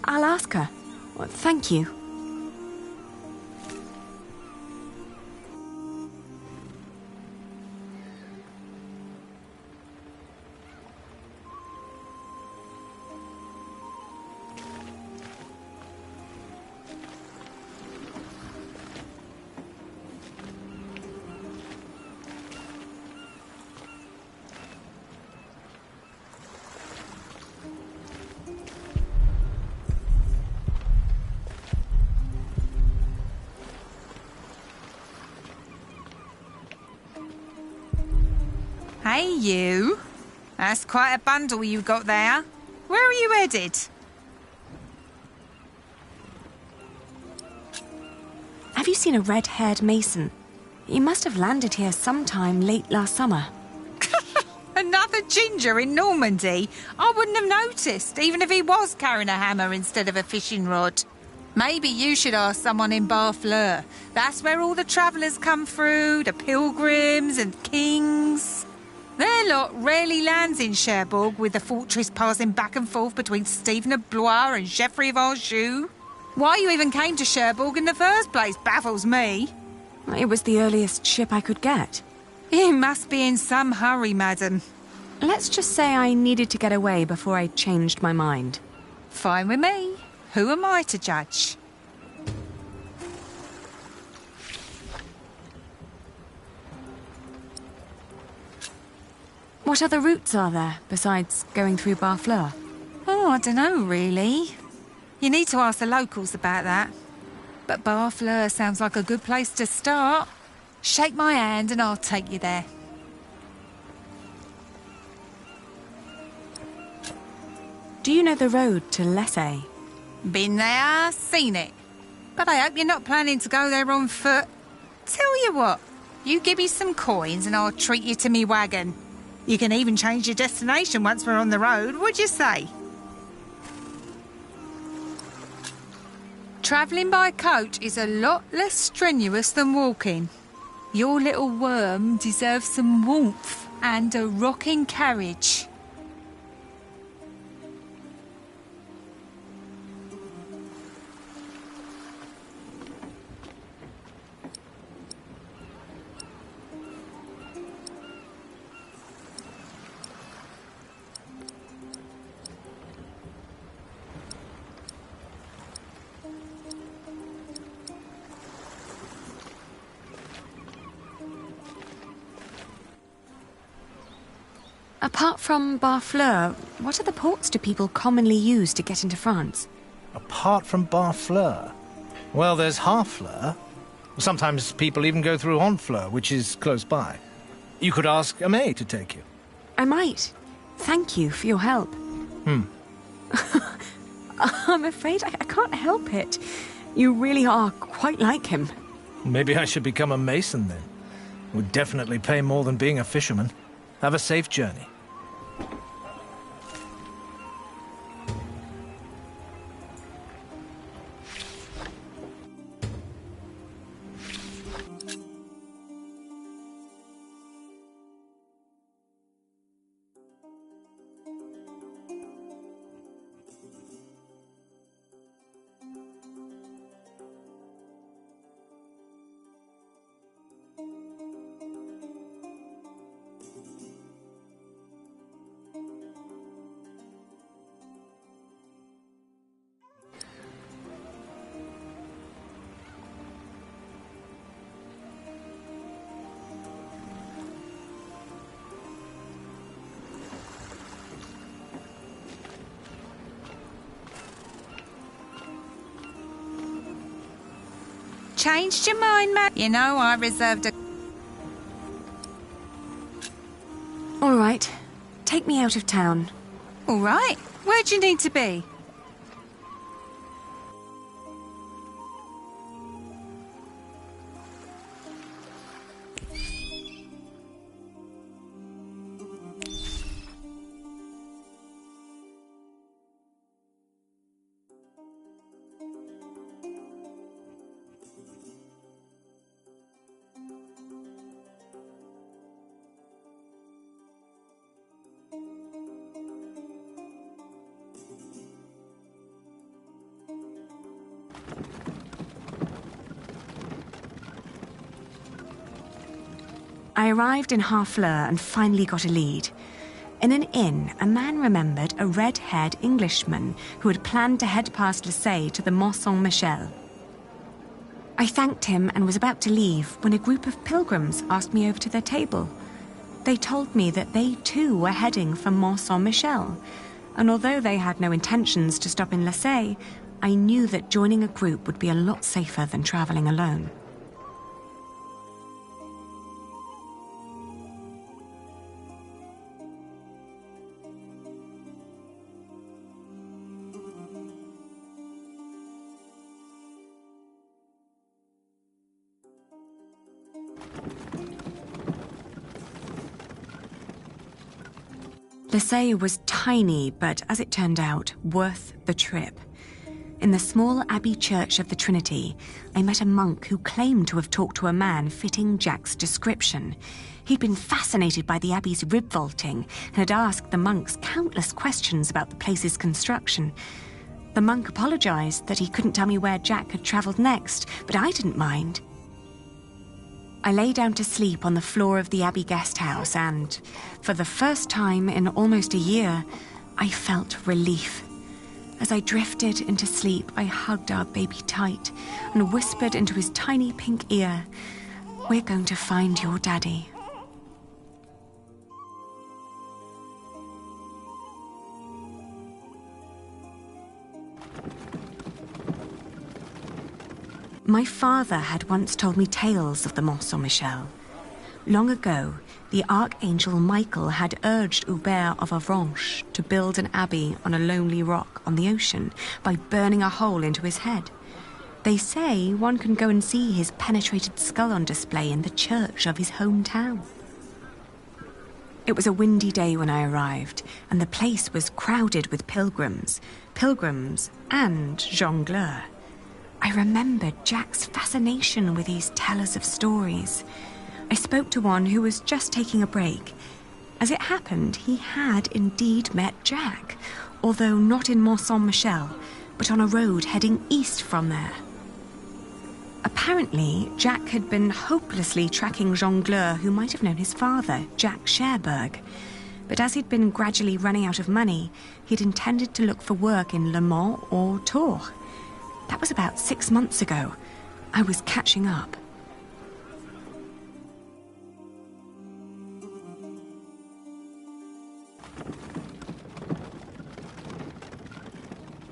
I'll ask her. Well, thank you. Hey, you. That's quite a bundle you got there. Where are you headed? Have you seen a red-haired mason? He must have landed here sometime late last summer. Another ginger in Normandy? I wouldn't have noticed, even if he was carrying a hammer instead of a fishing rod. Maybe you should ask someone in Barfleur. That's where all the travellers come through, the pilgrims and kings. Their lot rarely lands in Cherbourg, with the fortress passing back and forth between Stephen of Blois and Geoffrey of Anjou. Why you even came to Cherbourg in the first place baffles me. It was the earliest ship I could get. You must be in some hurry, madam. Let's just say I needed to get away before I changed my mind. Fine with me. Who am I to judge? What other routes are there, besides going through Barfleur? Oh, I don't know, really. You need to ask the locals about that. But Barfleur sounds like a good place to start. Shake my hand and I'll take you there. Do you know the road to Lessay? Been there, seen it. But I hope you're not planning to go there on foot. Tell you what, you give me some coins and I'll treat you to me wagon. You can even change your destination once we're on the road, would you say? Travelling by coach is a lot less strenuous than walking. Your little worm deserves some warmth and a rocking carriage. Apart from Barfleur, what other ports do people commonly use to get into France? Apart from Barfleur? Well, there's Harfleur. Sometimes people even go through Honfleur, which is close by. You could ask Amé to take you. I might. Thank you for your help. I'm afraid I can't help it. You really are quite like him. Maybe I should become a mason then. Would definitely pay more than being a fisherman. Have a safe journey. Changed your mind, Matt? You know, I reserved a... All right. Take me out of town. All right. Where'd you need to be? I arrived in Harfleur and finally got a lead. In an inn, a man remembered a red-haired Englishman who had planned to head past Lessay to the Mont Saint-Michel. I thanked him and was about to leave when a group of pilgrims asked me over to their table. They told me that they too were heading for Mont Saint-Michel, and although they had no intentions to stop in Lessay, I knew that joining a group would be a lot safer than travelling alone. Lessay was tiny, but as it turned out, worth the trip. In the small abbey church of the Trinity, I met a monk who claimed to have talked to a man fitting Jack's description. He'd been fascinated by the abbey's rib vaulting and had asked the monks countless questions about the place's construction. The monk apologized that he couldn't tell me where Jack had traveled next, but I didn't mind. I lay down to sleep on the floor of the abbey guest house and, for the first time in almost a year, I felt relief. As I drifted into sleep, I hugged our baby tight and whispered into his tiny pink ear, "We're going to find your daddy." My father had once told me tales of the Mont Saint-Michel. Long ago, the Archangel Michael had urged Hubert of Avranches to build an abbey on a lonely rock on the ocean by burning a hole into his head. They say one can go and see his penetrated skull on display in the church of his hometown. It was a windy day when I arrived, and the place was crowded with pilgrims and jongleurs. I remembered Jack's fascination with these tellers of stories. I spoke to one who was just taking a break. As it happened, he had indeed met Jack, although not in Mont Saint-Michel, but on a road heading east from there. Apparently, Jack had been hopelessly tracking jongleurs who might have known his father, Jack Cherbourg. But as he'd been gradually running out of money, he'd intended to look for work in Le Mans or Tours. That was about 6 months ago. I was catching up.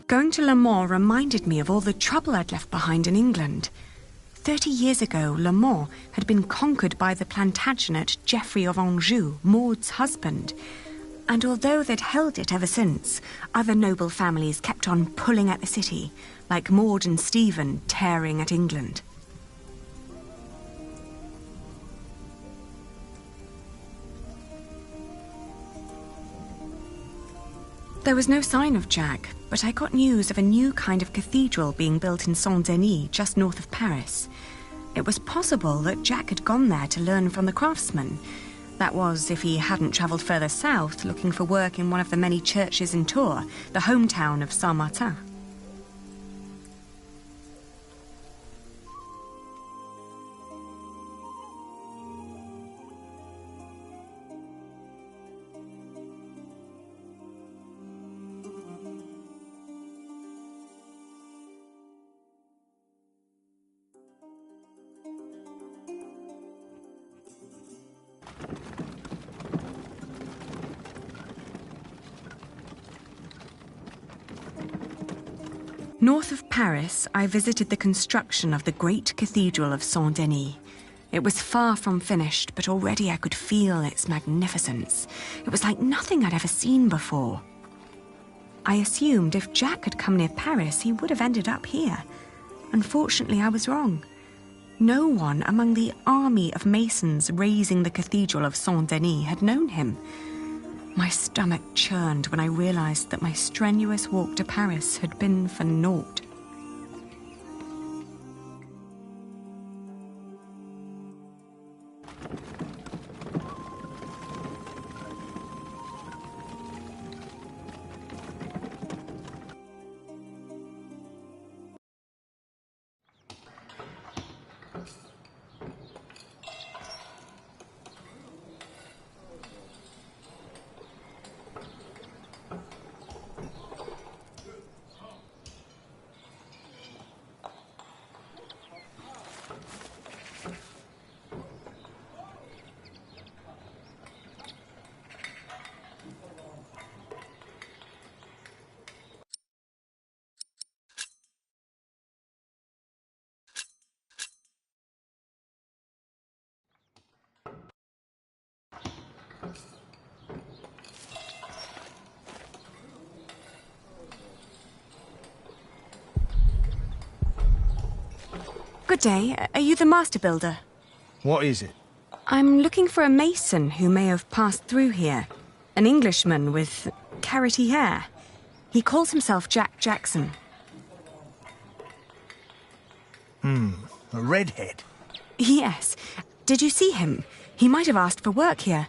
Going to Le Mans reminded me of all the trouble I'd left behind in England. 30 years ago, Le Mans had been conquered by the Plantagenet Geoffrey of Anjou, Maud's husband. And although they'd held it ever since, other noble families kept on pulling at the city, like Maud and Stephen tearing at England. There was no sign of Jack, but I got news of a new kind of cathedral being built in Saint-Denis, just north of Paris. It was possible that Jack had gone there to learn from the craftsmen. That was, if he hadn't travelled further south, looking for work in one of the many churches in Tours, the hometown of Saint-Martin. North of Paris, I visited the construction of the great cathedral of Saint-Denis. It was far from finished, but already I could feel its magnificence. It was like nothing I'd ever seen before. I assumed if Jack had come near Paris, he would have ended up here. Unfortunately, I was wrong. No one among the army of masons raising the cathedral of Saint-Denis had known him. My stomach churned when I realized that my strenuous walk to Paris had been for naught. Good day. Are you the master builder? What is it? I'm looking for a mason who may have passed through here. An Englishman with carroty hair. He calls himself Jack Jackson. A redhead? Yes. Did you see him? He might have asked for work here.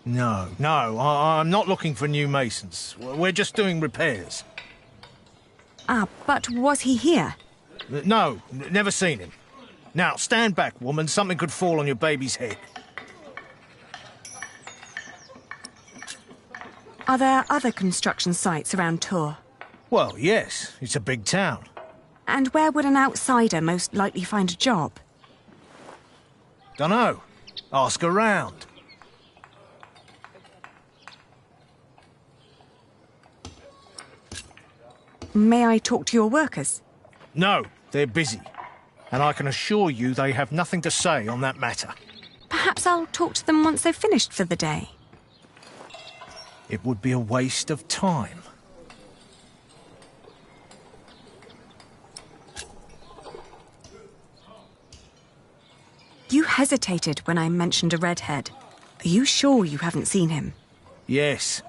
No, I'm not looking for new masons. We're just doing repairs. Ah, but was he here? No, never seen him. Now, stand back, woman. Something could fall on your baby's head. Are there other construction sites around Tours? Well, yes. It's a big town. And where would an outsider most likely find a job? Dunno. Ask around. May I talk to your workers? No, they're busy. And I can assure you they have nothing to say on that matter. Perhaps I'll talk to them once they've finished for the day. It would be a waste of time. You hesitated when I mentioned a redhead. Are you sure you haven't seen him? Yes,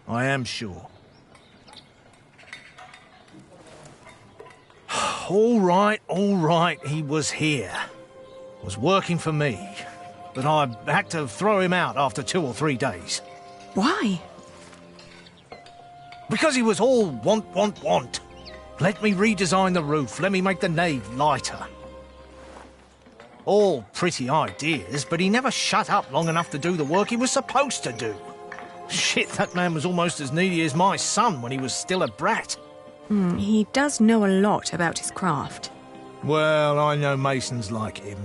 I am sure. All right, he was here. Was working for me. But I had to throw him out after 2 or 3 days. Why? Because he was all want. Let me redesign the roof, let me make the nave lighter. All pretty ideas, but he never shut up long enough to do the work he was supposed to do. Shit, that man was almost as needy as my son when he was still a brat. He does know a lot about his craft. Well, I know masons like him.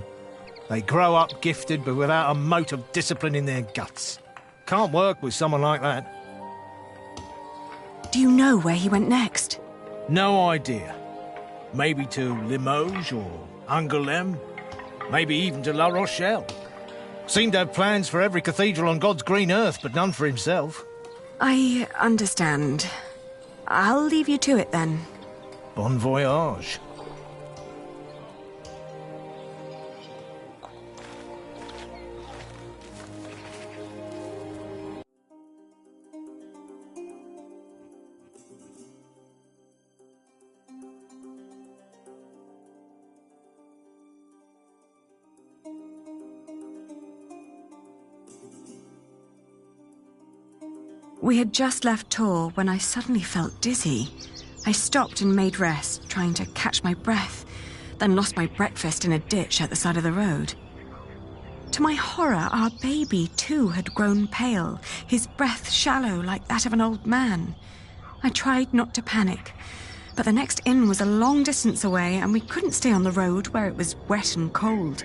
They grow up gifted, but without a mote of discipline in their guts. Can't work with someone like that. Do you know where he went next? No idea. Maybe to Limoges or Angoulême. Maybe even to La Rochelle. Seemed to have plans for every cathedral on God's green earth, but none for himself. I understand. I'll leave you to it then. Bon voyage. We had just left Tours when I suddenly felt dizzy. I stopped and made rest, trying to catch my breath, then lost my breakfast in a ditch at the side of the road. To my horror, our baby too had grown pale, his breath shallow like that of an old man. I tried not to panic, but the next inn was a long distance away and we couldn't stay on the road where it was wet and cold.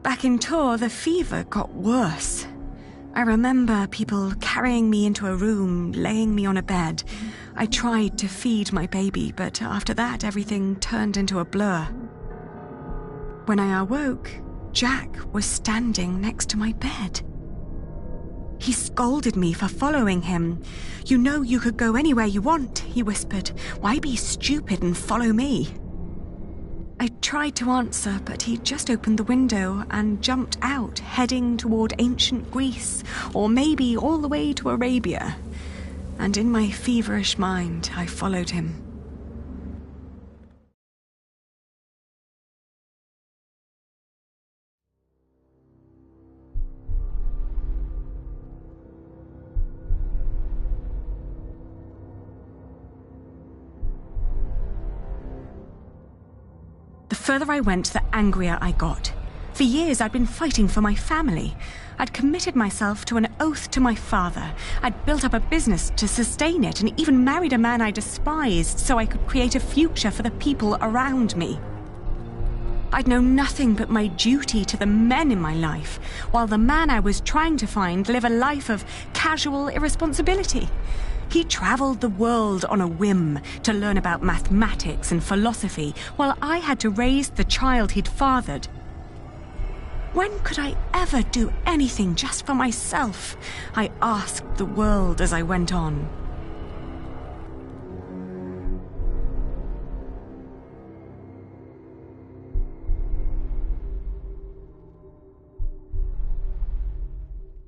Back in Tours, the fever got worse. I remember people carrying me into a room, laying me on a bed. I tried to feed my baby, but after that, everything turned into a blur. When I awoke, Jack was standing next to my bed. He scolded me for following him. "You know you could go anywhere you want," he whispered. "Why be stupid and follow me?" I tried to answer, but he just opened the window and jumped out, heading toward ancient Greece, or maybe all the way to Arabia. And in my feverish mind, I followed him. The further I went, the angrier I got. For years, I'd been fighting for my family. I'd committed myself to an oath to my father. I'd built up a business to sustain it and even married a man I despised so I could create a future for the people around me. I'd known nothing but my duty to the men in my life, while the man I was trying to find lived a life of casual irresponsibility. He travelled the world on a whim to learn about mathematics and philosophy, while I had to raise the child he'd fathered. When could I ever do anything just for myself? I asked the world as I went on.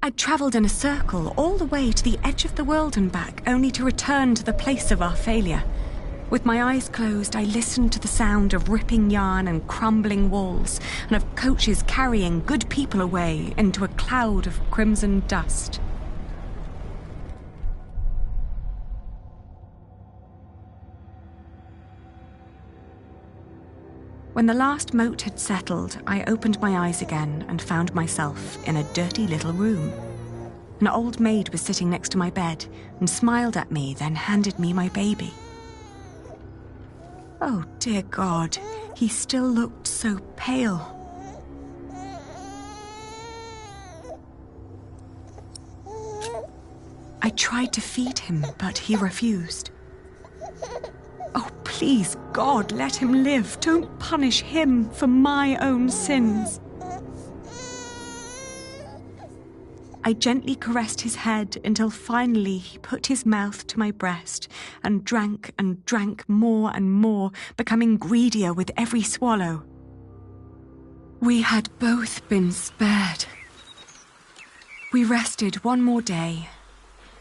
I'd travelled in a circle all the way to the edge of the world and back, only to return to the place of our failure. With my eyes closed, I listened to the sound of ripping yarn and crumbling walls, and of coaches carrying good people away into a cloud of crimson dust. When the last moat had settled, I opened my eyes again and found myself in a dirty little room. An old maid was sitting next to my bed and smiled at me, then handed me my baby. Oh, dear God, he still looked so pale. I tried to feed him, but he refused. Oh, please, God, let him live. Don't punish him for my own sins. I gently caressed his head until finally he put his mouth to my breast and drank more and more, becoming greedier with every swallow. We had both been spared. We rested one more day.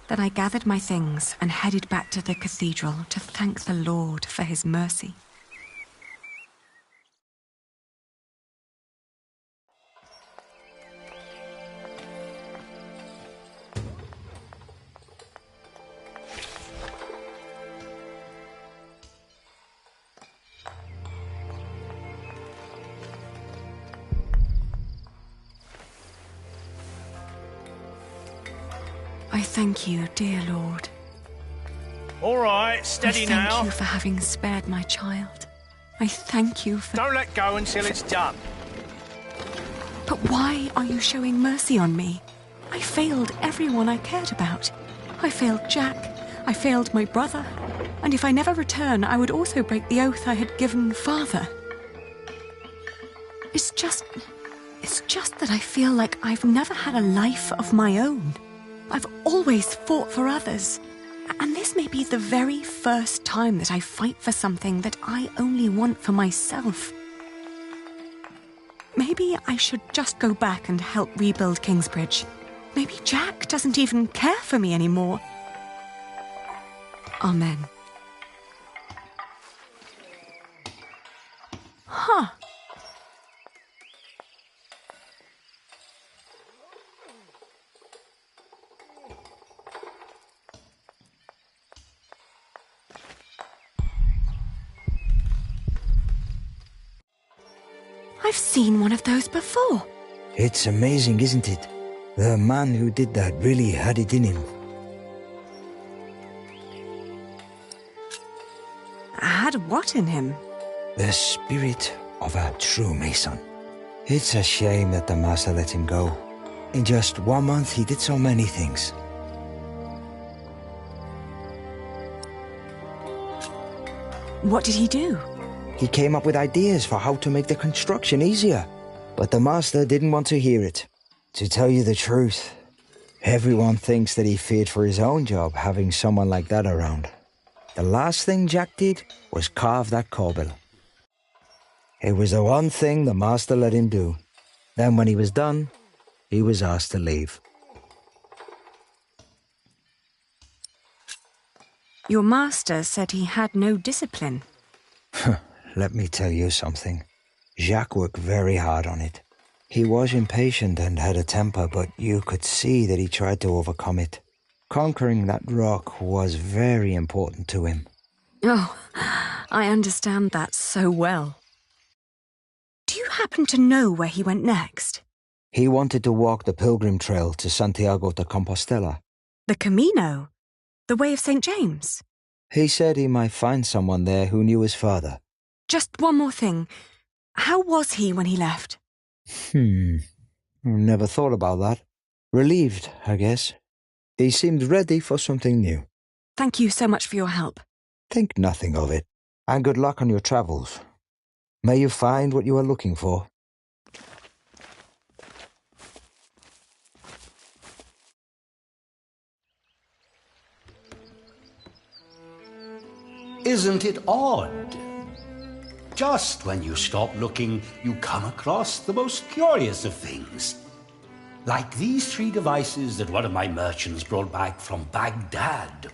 Then I gathered my things and headed back to the cathedral to thank the Lord for his mercy. I thank you, dear Lord. All right, steady now. I thank you for having spared my child. I thank you for... Don't let go until it's done. But why are you showing mercy on me? I failed everyone I cared about. I failed Jack. I failed my brother. And if I never return, I would also break the oath I had given Father. It's just that I feel like I've never had a life of my own. I've always fought for others. And this may be the very first time that I fight for something that I only want for myself. Maybe I should just go back and help rebuild Kingsbridge. Maybe Jack doesn't even care for me anymore. Amen. Huh. I've seen one of those before. It's amazing, isn't it? The man who did that really had it in him. Had what in him? The spirit of a true Mason. It's a shame that the Master let him go. In just 1 month, he did so many things. What did he do? He came up with ideas for how to make the construction easier. But the Master didn't want to hear it. To tell you the truth, everyone thinks that he feared for his own job having someone like that around. The last thing Jack did was carve that corbel. It was the one thing the Master let him do. Then when he was done, he was asked to leave. Your master said he had no discipline. Let me tell you something. Jacques worked very hard on it. He was impatient and had a temper, but you could see that he tried to overcome it. Conquering that rock was very important to him. Oh, I understand that so well. Do you happen to know where he went next? He wanted to walk the pilgrim trail to Santiago de Compostela. The Camino? The Way of St. James? He said he might find someone there who knew his father. Just one more thing. How was he when he left? Never thought about that. Relieved, I guess. He seemed ready for something new. Thank you so much for your help. Think nothing of it. And good luck on your travels. May you find what you are looking for. Isn't it odd? Just when you stop looking, you come across the most curious of things. Like these 3 devices that one of my merchants brought back from Baghdad.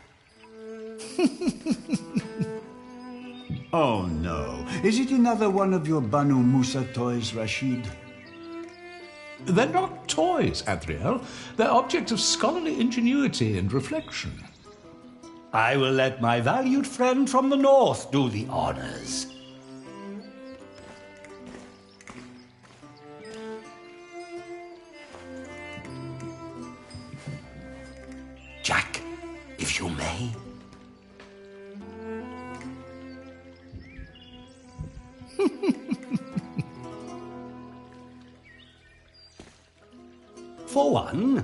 Oh no. Is it another one of your Banu Musa toys, Rashid? They're not toys, Adriel. They're objects of scholarly ingenuity and reflection. I will let my valued friend from the north do the honors. Jack, if you may. For one,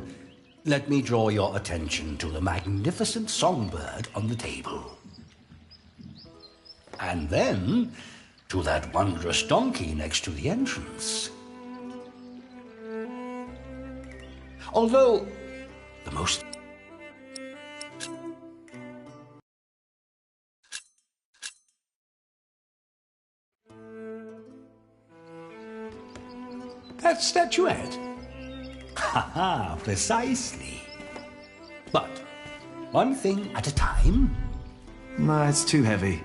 let me draw your attention to the magnificent songbird on the table. And then to that wondrous donkey next to the entrance. Although the most... That statuette? Ha-ha, precisely. But one thing at a time. No, it's too heavy.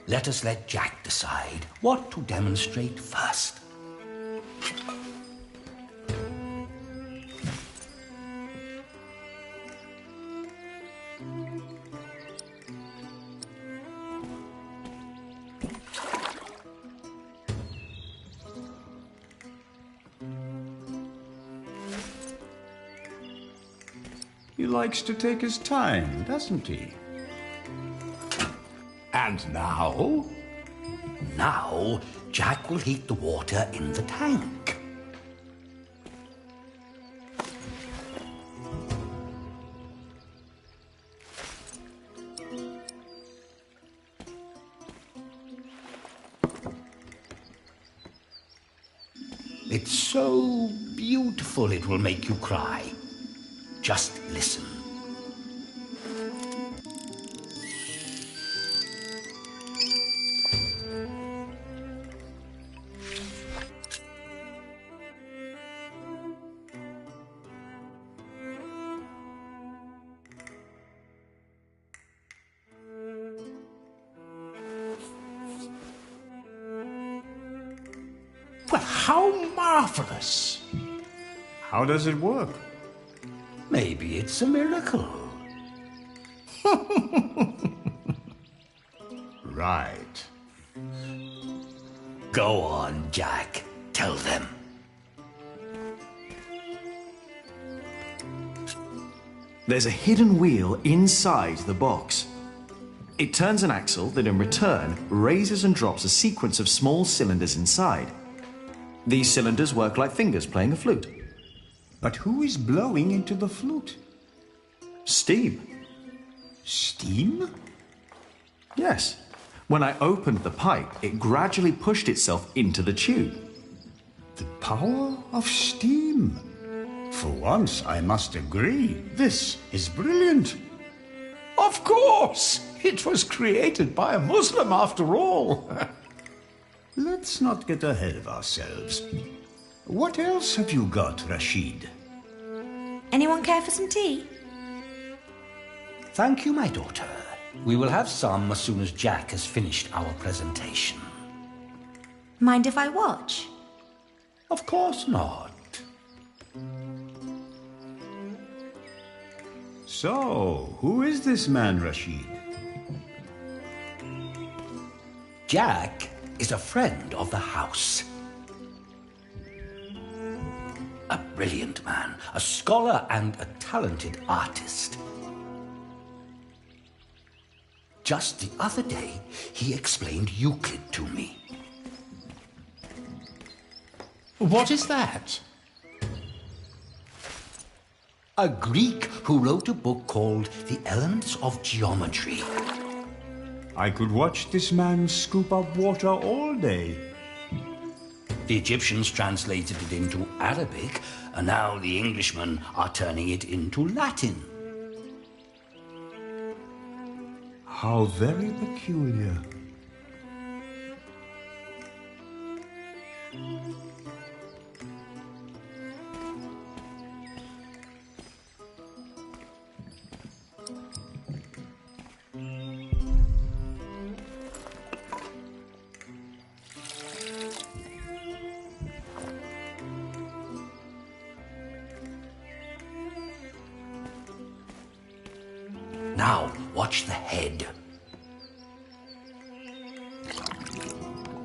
Let us let Jack decide what to demonstrate first. He likes to take his time, doesn't he? And now? Now, Jack will heat the water in the tank. It's so beautiful it will make you cry. Just listen. Well, how marvelous! How does it work? Maybe it's a miracle. Right. Go on, Jack. Tell them. There's a hidden wheel inside the box. It turns an axle that in return raises and drops a sequence of small cylinders inside. These cylinders work like fingers playing a flute. But who is blowing into the flute? Steam. Steam? Yes. When I opened the pipe, it gradually pushed itself into the tube. The power of steam. For once, I must agree, this is brilliant. Of course! It was created by a Muslim after all. Let's not get ahead of ourselves. What else have you got, Rashid? Anyone care for some tea? Thank you, my daughter. We will have some as soon as Jack has finished our presentation. Mind if I watch? Of course not. So, who is this man, Rashid? Jack is a friend of the house. A brilliant man, a scholar and a talented artist. Just the other day, he explained Euclid to me. What is that? A Greek who wrote a book called The Elements of Geometry. I could watch this man scoop up water all day. The Egyptians translated it into Arabic, and now the Englishmen are turning it into Latin. How very peculiar. Now, watch the head.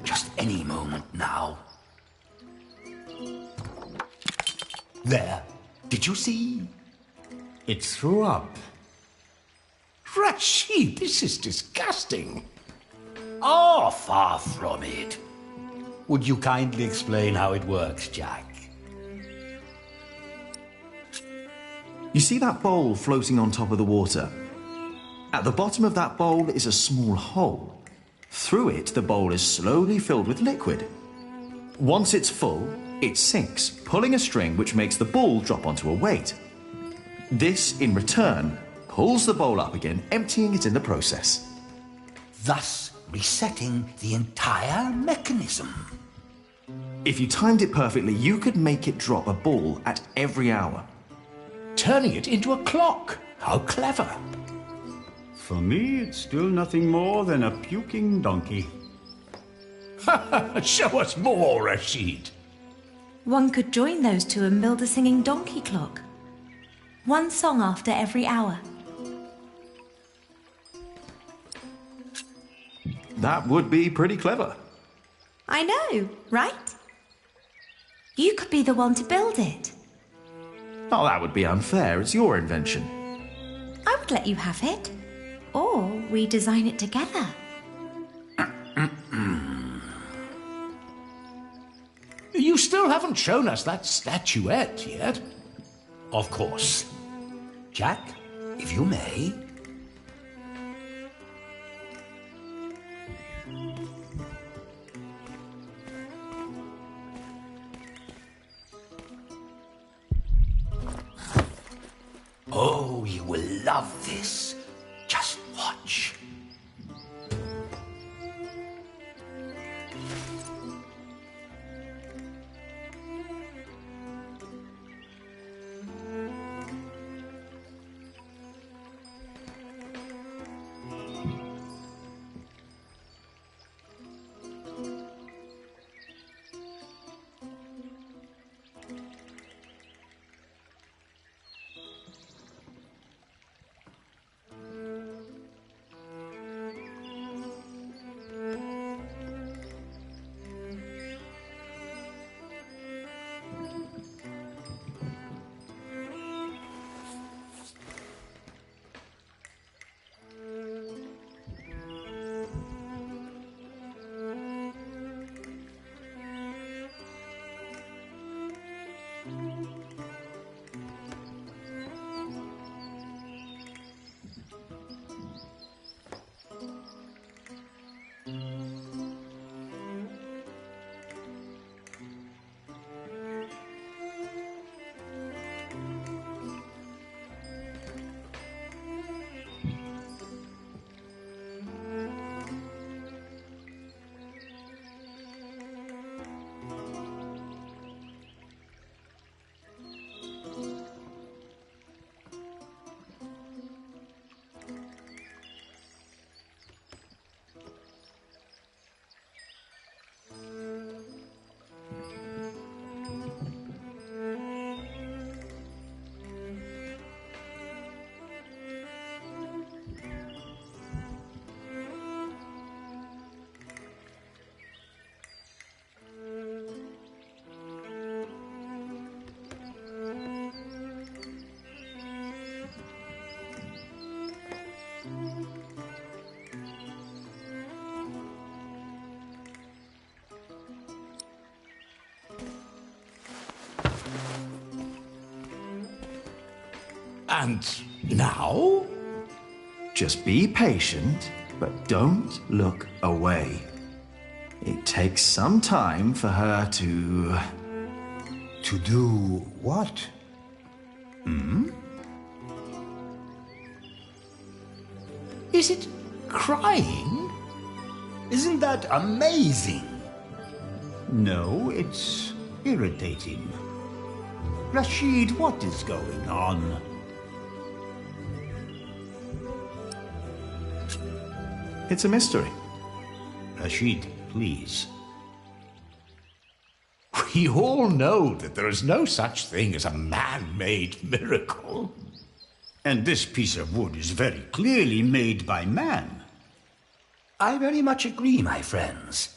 Just any moment now. There. Did you see? It threw up. Rashid, this is disgusting. Oh, far from it. Would you kindly explain how it works, Jack? You see that bowl floating on top of the water? At the bottom of that bowl is a small hole. Through it, the bowl is slowly filled with liquid. Once it's full, it sinks, pulling a string which makes the ball drop onto a weight. This, in return, pulls the bowl up again, emptying it in the process. Thus resetting the entire mechanism. If you timed it perfectly, you could make it drop a ball at every hour. Turning it into a clock. How clever. For me, it's still nothing more than a puking donkey. Show us more, Rashid. One could join those two and build a singing donkey clock. One song after every hour. That would be pretty clever. I know, right? You could be the one to build it. Oh, that would be unfair. It's your invention. I would let you have it. Or we design it together. You still haven't shown us that statuette yet. Of course. Jack, if you may. Oh, you will love this. Just watch. And now? Just be patient, but don't look away. It takes some time for her to... To do what? Is it crying? Isn't that amazing? No, it's irritating. Rashid, what is going on? It's a mystery. Rashid, please. We all know that there is no such thing as a man-made miracle. And this piece of wood is very clearly made by man. I very much agree, my friends.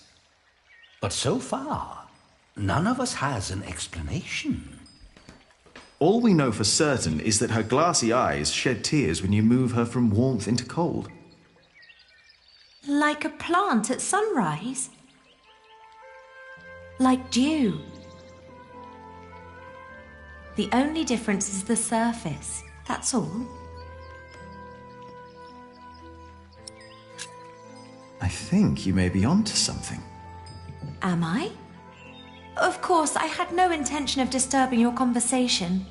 But so far, none of us has an explanation. All we know for certain is that her glassy eyes shed tears when you move her from warmth into cold. Like a plant at sunrise? Like dew? The only difference is the surface, that's all. I think you may be onto something. Am I? Of course, I had no intention of disturbing your conversation.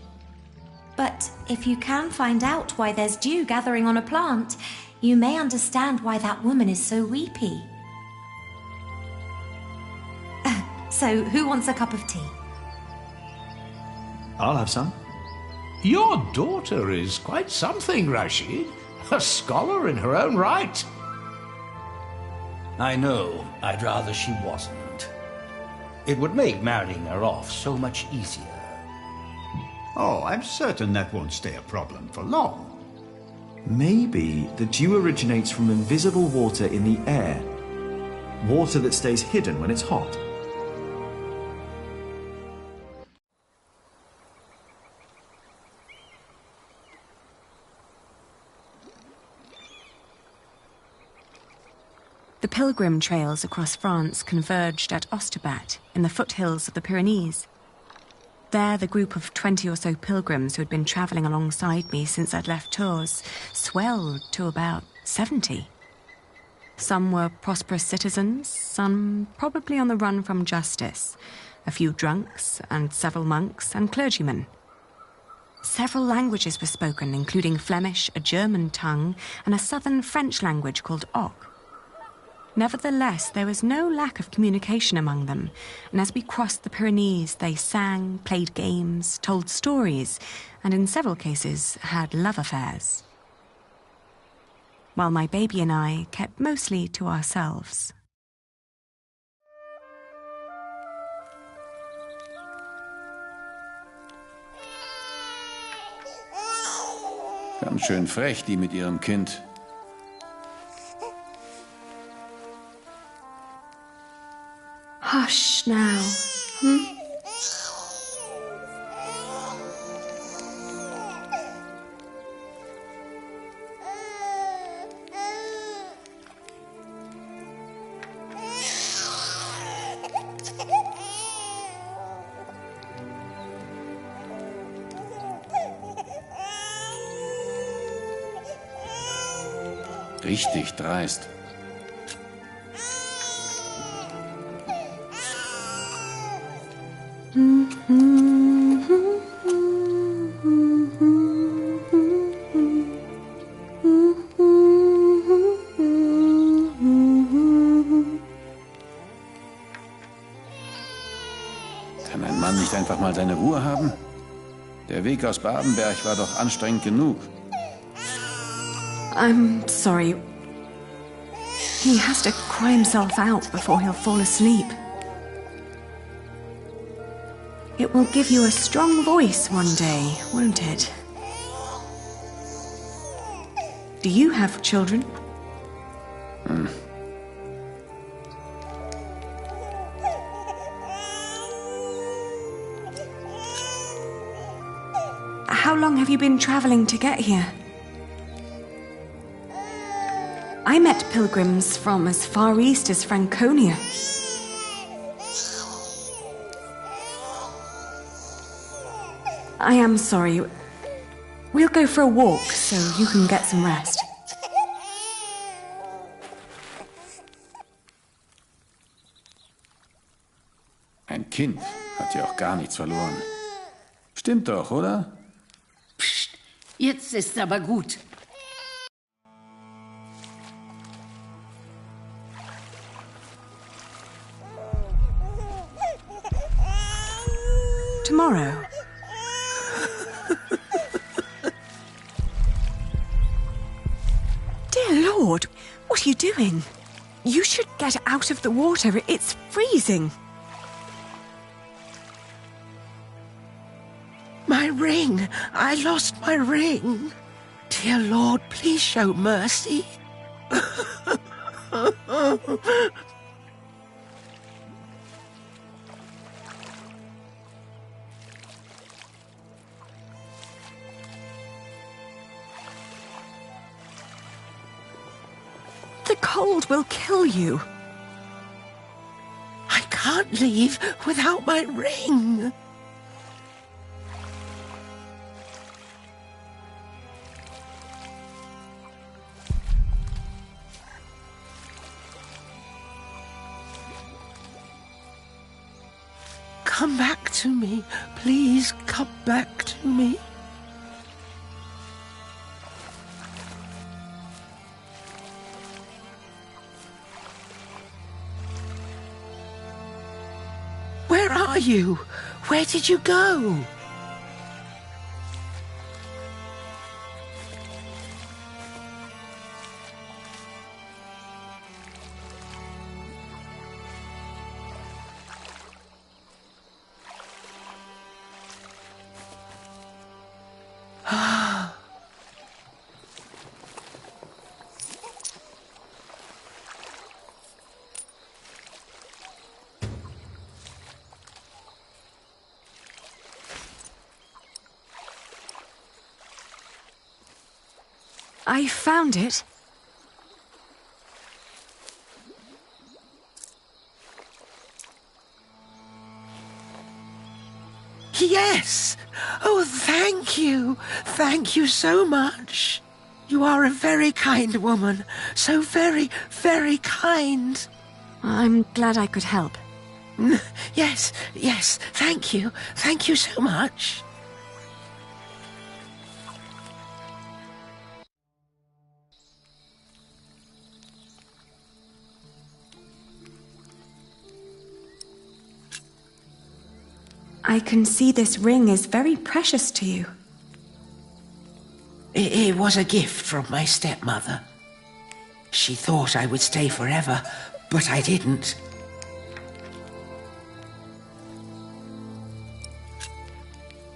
But if you can find out why there's dew gathering on a plant, you may understand why that woman is so weepy. So, who wants a cup of tea? I'll have some. Your daughter is quite something, Rashid. A scholar in her own right. I know. I'd rather she wasn't. It would make marrying her off so much easier. Oh, I'm certain that won't stay a problem for long. Maybe the dew originates from invisible water in the air. Water that stays hidden when it's hot. The pilgrim trails across France converged at Osterbat in the foothills of the Pyrenees. There, the group of 20 or so pilgrims who had been travelling alongside me since I'd left Tours swelled to about 70. Some were prosperous citizens, some probably on the run from justice, a few drunks and several monks and clergymen. Several languages were spoken, including Flemish, a German tongue, and a southern French language called Oc. Nevertheless, there was no lack of communication among them, and as we crossed the Pyrenees, they sang, played games, told stories, and in several cases had love affairs. While my baby and I kept mostly to ourselves. Ganz schön frech, die mit ihrem Kind. Hush now, Richtig dreist. Kann ein Mann nicht einfach mal seine Ruhe haben? Der Weg aus Babenberg war doch anstrengend genug. I'm sorry. He has to cry himself out before he'll fall asleep. It will give you a strong voice one day, won't it? Do you have children? How long have you been traveling to get here? I met pilgrims from as far east as Franconia. I am sorry. We'll go for a walk so you can get some rest. Ein Kind hat ja auch gar nichts verloren. Stimmt doch, oder? Psst, jetzt ist aber gut. Tomorrow. Dear Lord, what are you doing? You should get out of the water. It's freezing. My ring! I lost my ring! Dear Lord, please show mercy. The cold will kill you. I can't leave without my ring. Come back to me. Please come back to me. Where are you? Where did you go? I found it. Yes! Oh, thank you. Thank you so much. You are a very kind woman. So very, very kind. I'm glad I could help. Yes, yes, thank you. Thank you so much. I can see this ring is very precious to you. It was a gift from my stepmother. She thought I would stay forever, but I didn't.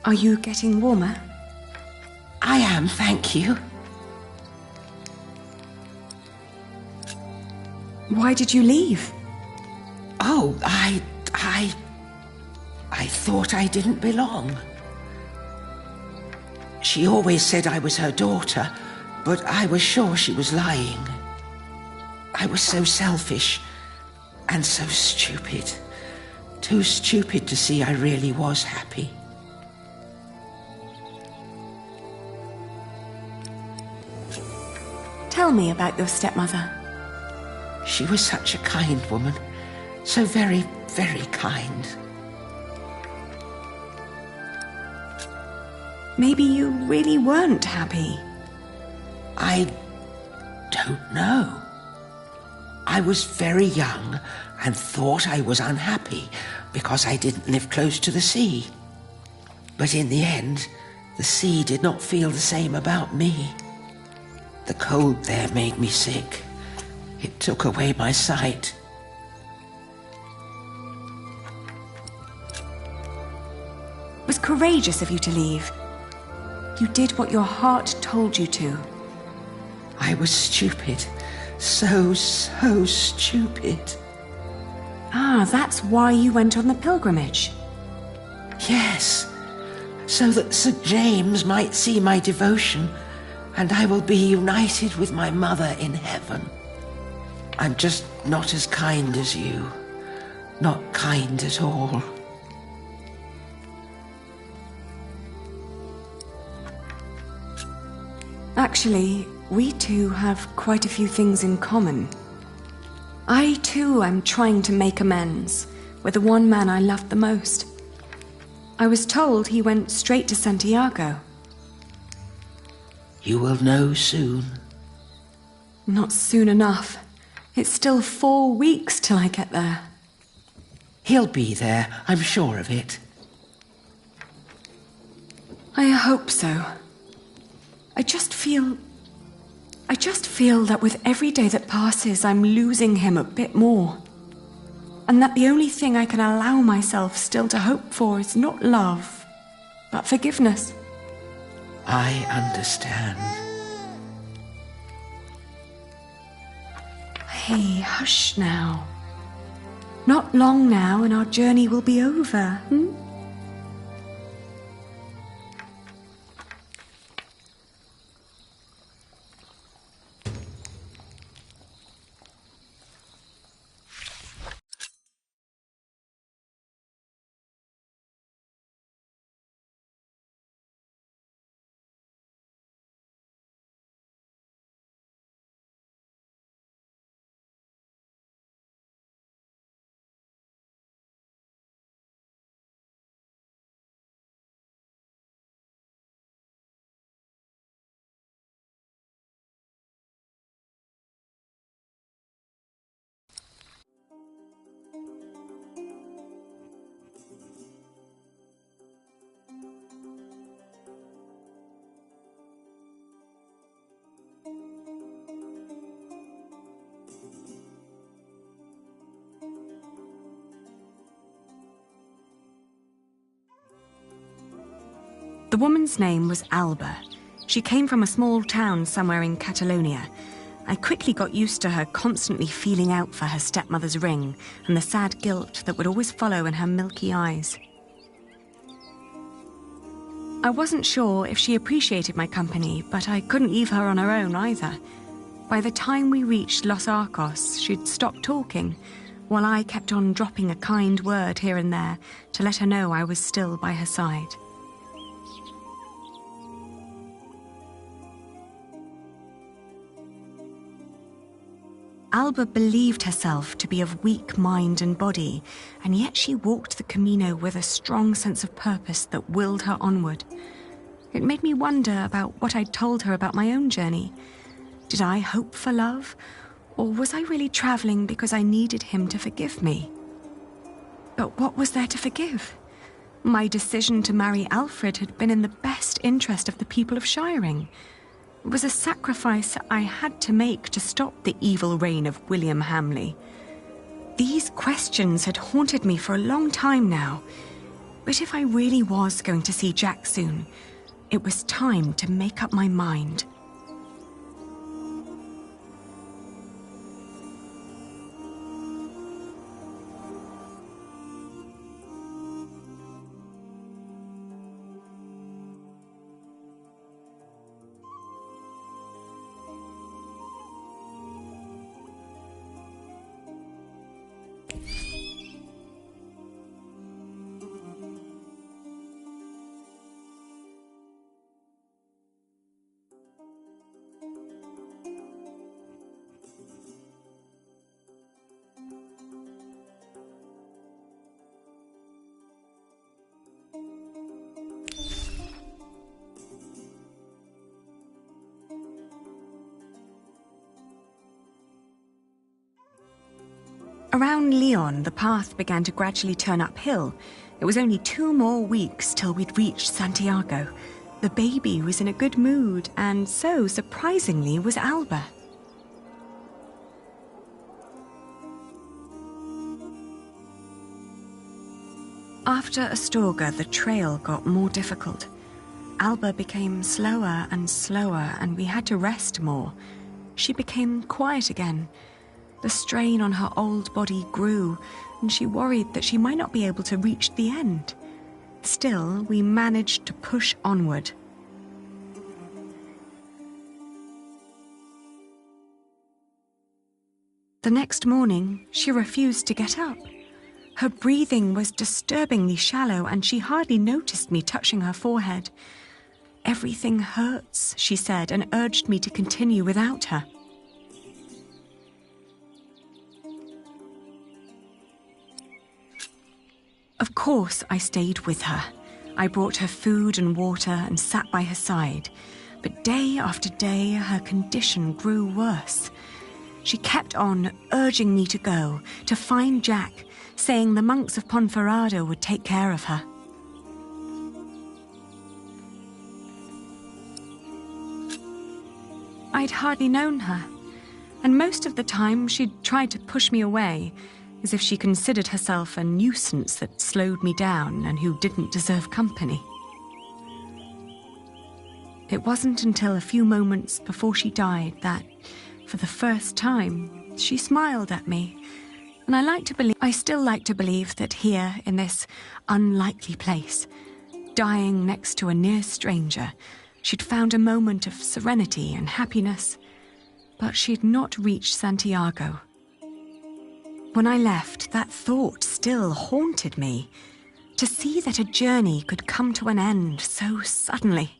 Are you getting warmer? I am, thank you. Why did you leave? Oh, I thought I didn't belong. She always said I was her daughter, but I was sure she was lying. I was so selfish and so stupid. Too stupid to see I really was happy. Tell me about your stepmother. She was such a kind woman. So very, very kind. Maybe you really weren't happy. I don't know. I was very young and thought I was unhappy because I didn't live close to the sea. But in the end, the sea did not feel the same about me. The cold there made me sick. It took away my sight. It was courageous of you to leave. You did what your heart told you to. I was stupid. So stupid. Ah, that's why you went on the pilgrimage. Yes, so that St. James might see my devotion, and I will be united with my mother in heaven. I'm just not as kind as you. Not kind at all. Actually, we two have quite a few things in common. I too am trying to make amends with the one man I loved the most. I was told he went straight to Santiago. You will know soon. Not soon enough. It's still 4 weeks till I get there. He'll be there, I'm sure of it. I hope so. I just feel that with every day that passes, I'm losing him a bit more. And that the only thing I can allow myself still to hope for is not love, but forgiveness. I understand. Hey, hush now. Not long now and our journey will be over, The woman's name was Alba. She came from a small town somewhere in Catalonia. I quickly got used to her constantly feeling out for her stepmother's ring and the sad guilt that would always follow in her milky eyes. I wasn't sure if she appreciated my company, but I couldn't leave her on her own either. By the time we reached Los Arcos, she'd stopped talking, while I kept on dropping a kind word here and there to let her know I was still by her side. Alba believed herself to be of weak mind and body, and yet she walked the Camino with a strong sense of purpose that willed her onward. It made me wonder about what I'd told her about my own journey. Did I hope for love, or was I really traveling because I needed him to forgive me? But what was there to forgive? My decision to marry Alfred had been in the best interest of the people of Shiring. It was a sacrifice I had to make to stop the evil reign of William Hamley. These questions had haunted me for a long time now. But if I really was going to see Jack soon, it was time to make up my mind. Around Lyon, the path began to gradually turn uphill. It was only 2 more weeks till we'd reached Santiago. The baby was in a good mood, and so, surprisingly, was Alba. After Astorga, the trail got more difficult. Alba became slower and slower, and we had to rest more. She became quiet again. The strain on her old body grew, and she worried that she might not be able to reach the end. Still, we managed to push onward. The next morning, she refused to get up. Her breathing was disturbingly shallow, and she hardly noticed me touching her forehead. "Everything hurts," she said, and urged me to continue without her. Of course, I stayed with her. I brought her food and water and sat by her side. But day after day, her condition grew worse. She kept on urging me to go, to find Jack, saying the monks of Ponferrada would take care of her. I'd hardly known her, and most of the time she'd tried to push me away, as if she considered herself a nuisance that slowed me down and who didn't deserve company. It wasn't until a few moments before she died that, For the first time, she smiled at me, and I still like to believe that here, in this unlikely place, dying next to a near stranger, she'd found a moment of serenity and happiness, but she'd not reached Santiago. When I left, that thought still haunted me. To see that a journey could come to an end so suddenly.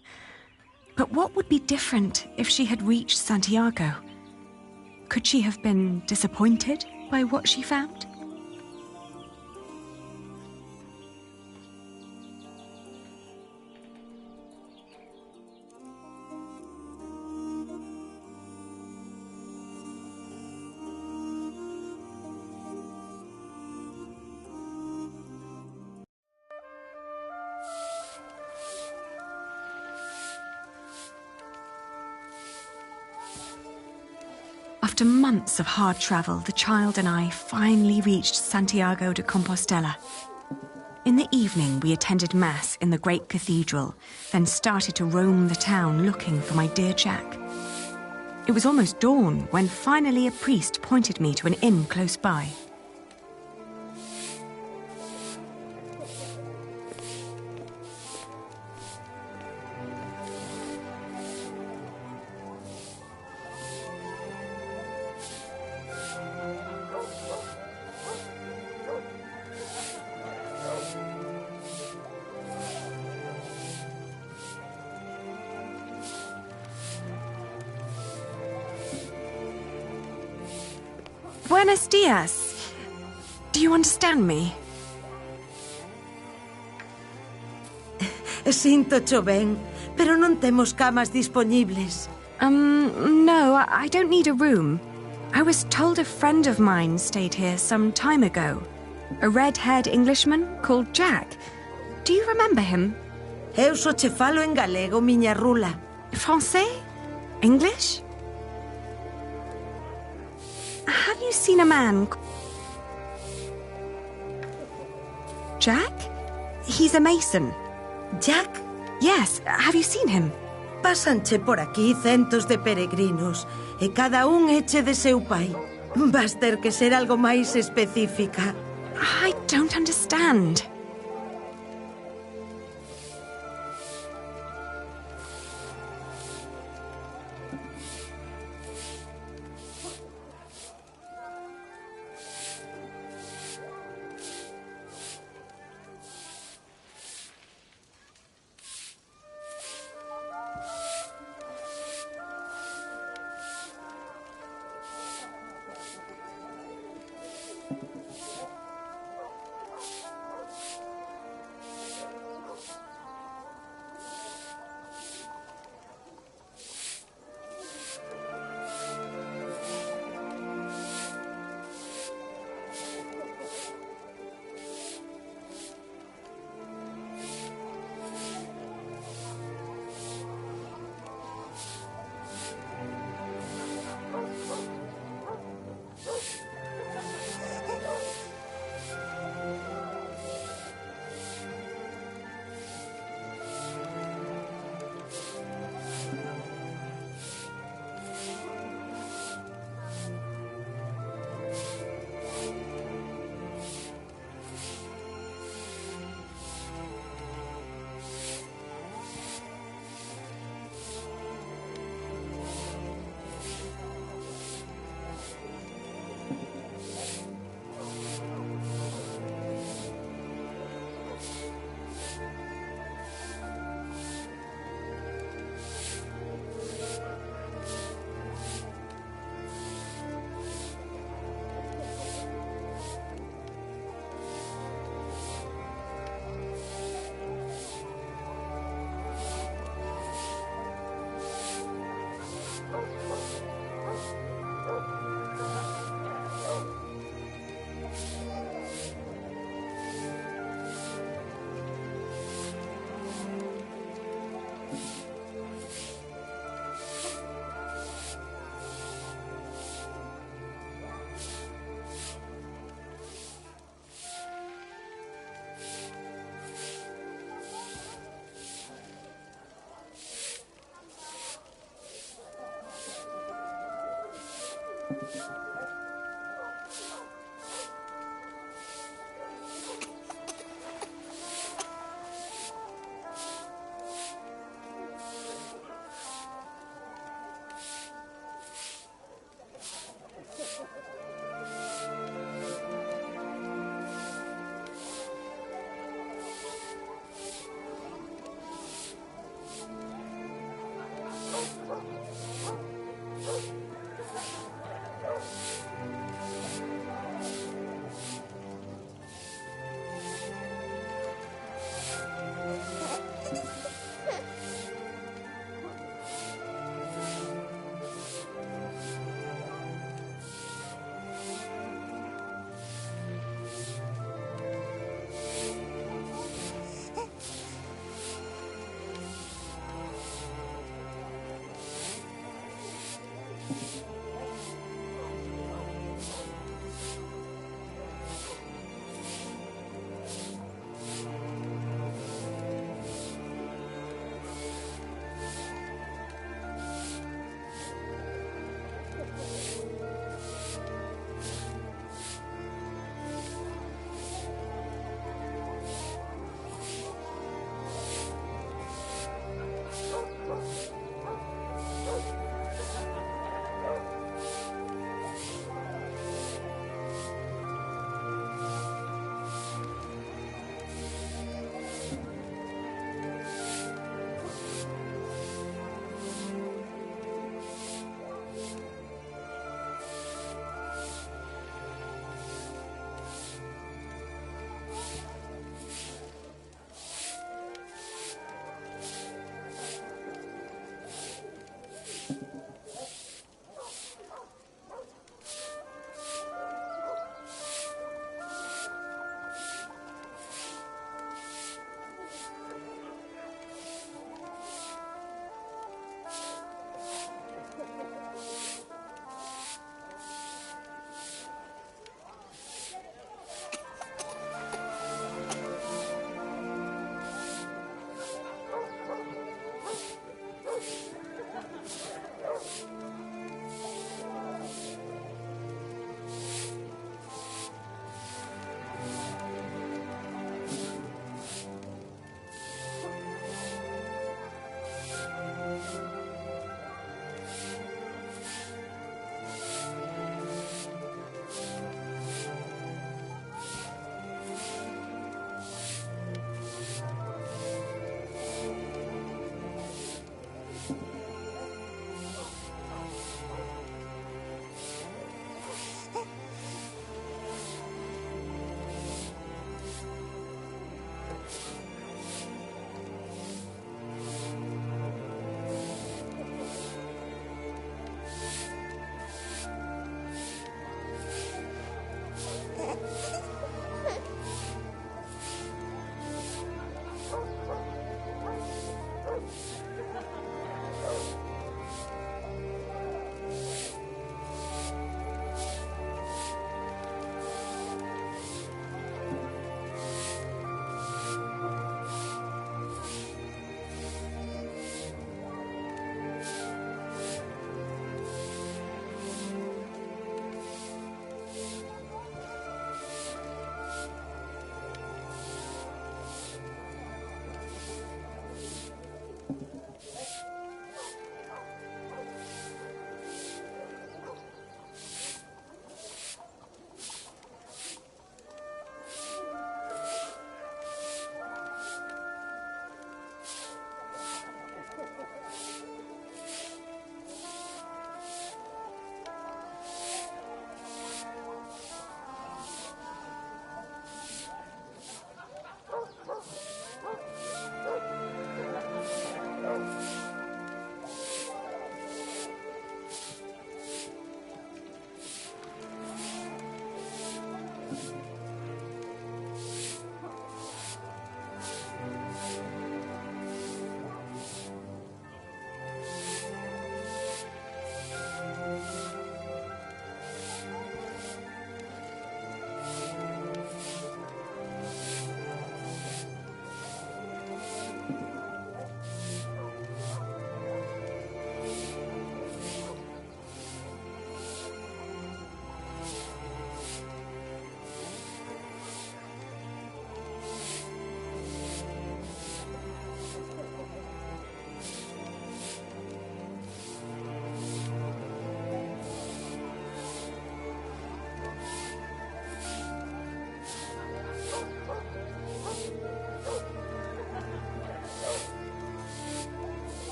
But what would be different if she had reached Santiago? Could she have been disappointed by what she found? After months of hard travel, the child and I finally reached Santiago de Compostela. In the evening, we attended Mass in the great cathedral, then started to roam the town looking for my dear Jack. It was almost dawn when finally a priest pointed me to an inn close by. Buenos dias. Do you understand me? Sinto ben, pero non temos camas dispoñibles. No, I don't need a room. I was told a friend of mine stayed here some time ago. A red-haired Englishman called Jack. Do you remember him? Eu só che falo en galego, miña rula. Français? English? Have you seen a man... Jack? He's a mason. Jack? Yes, have you seen him? Pásanche por aquí centos de peregrinos, e cada un eche de seu pai. Vas ter que ser algo máis específica. I don't understand.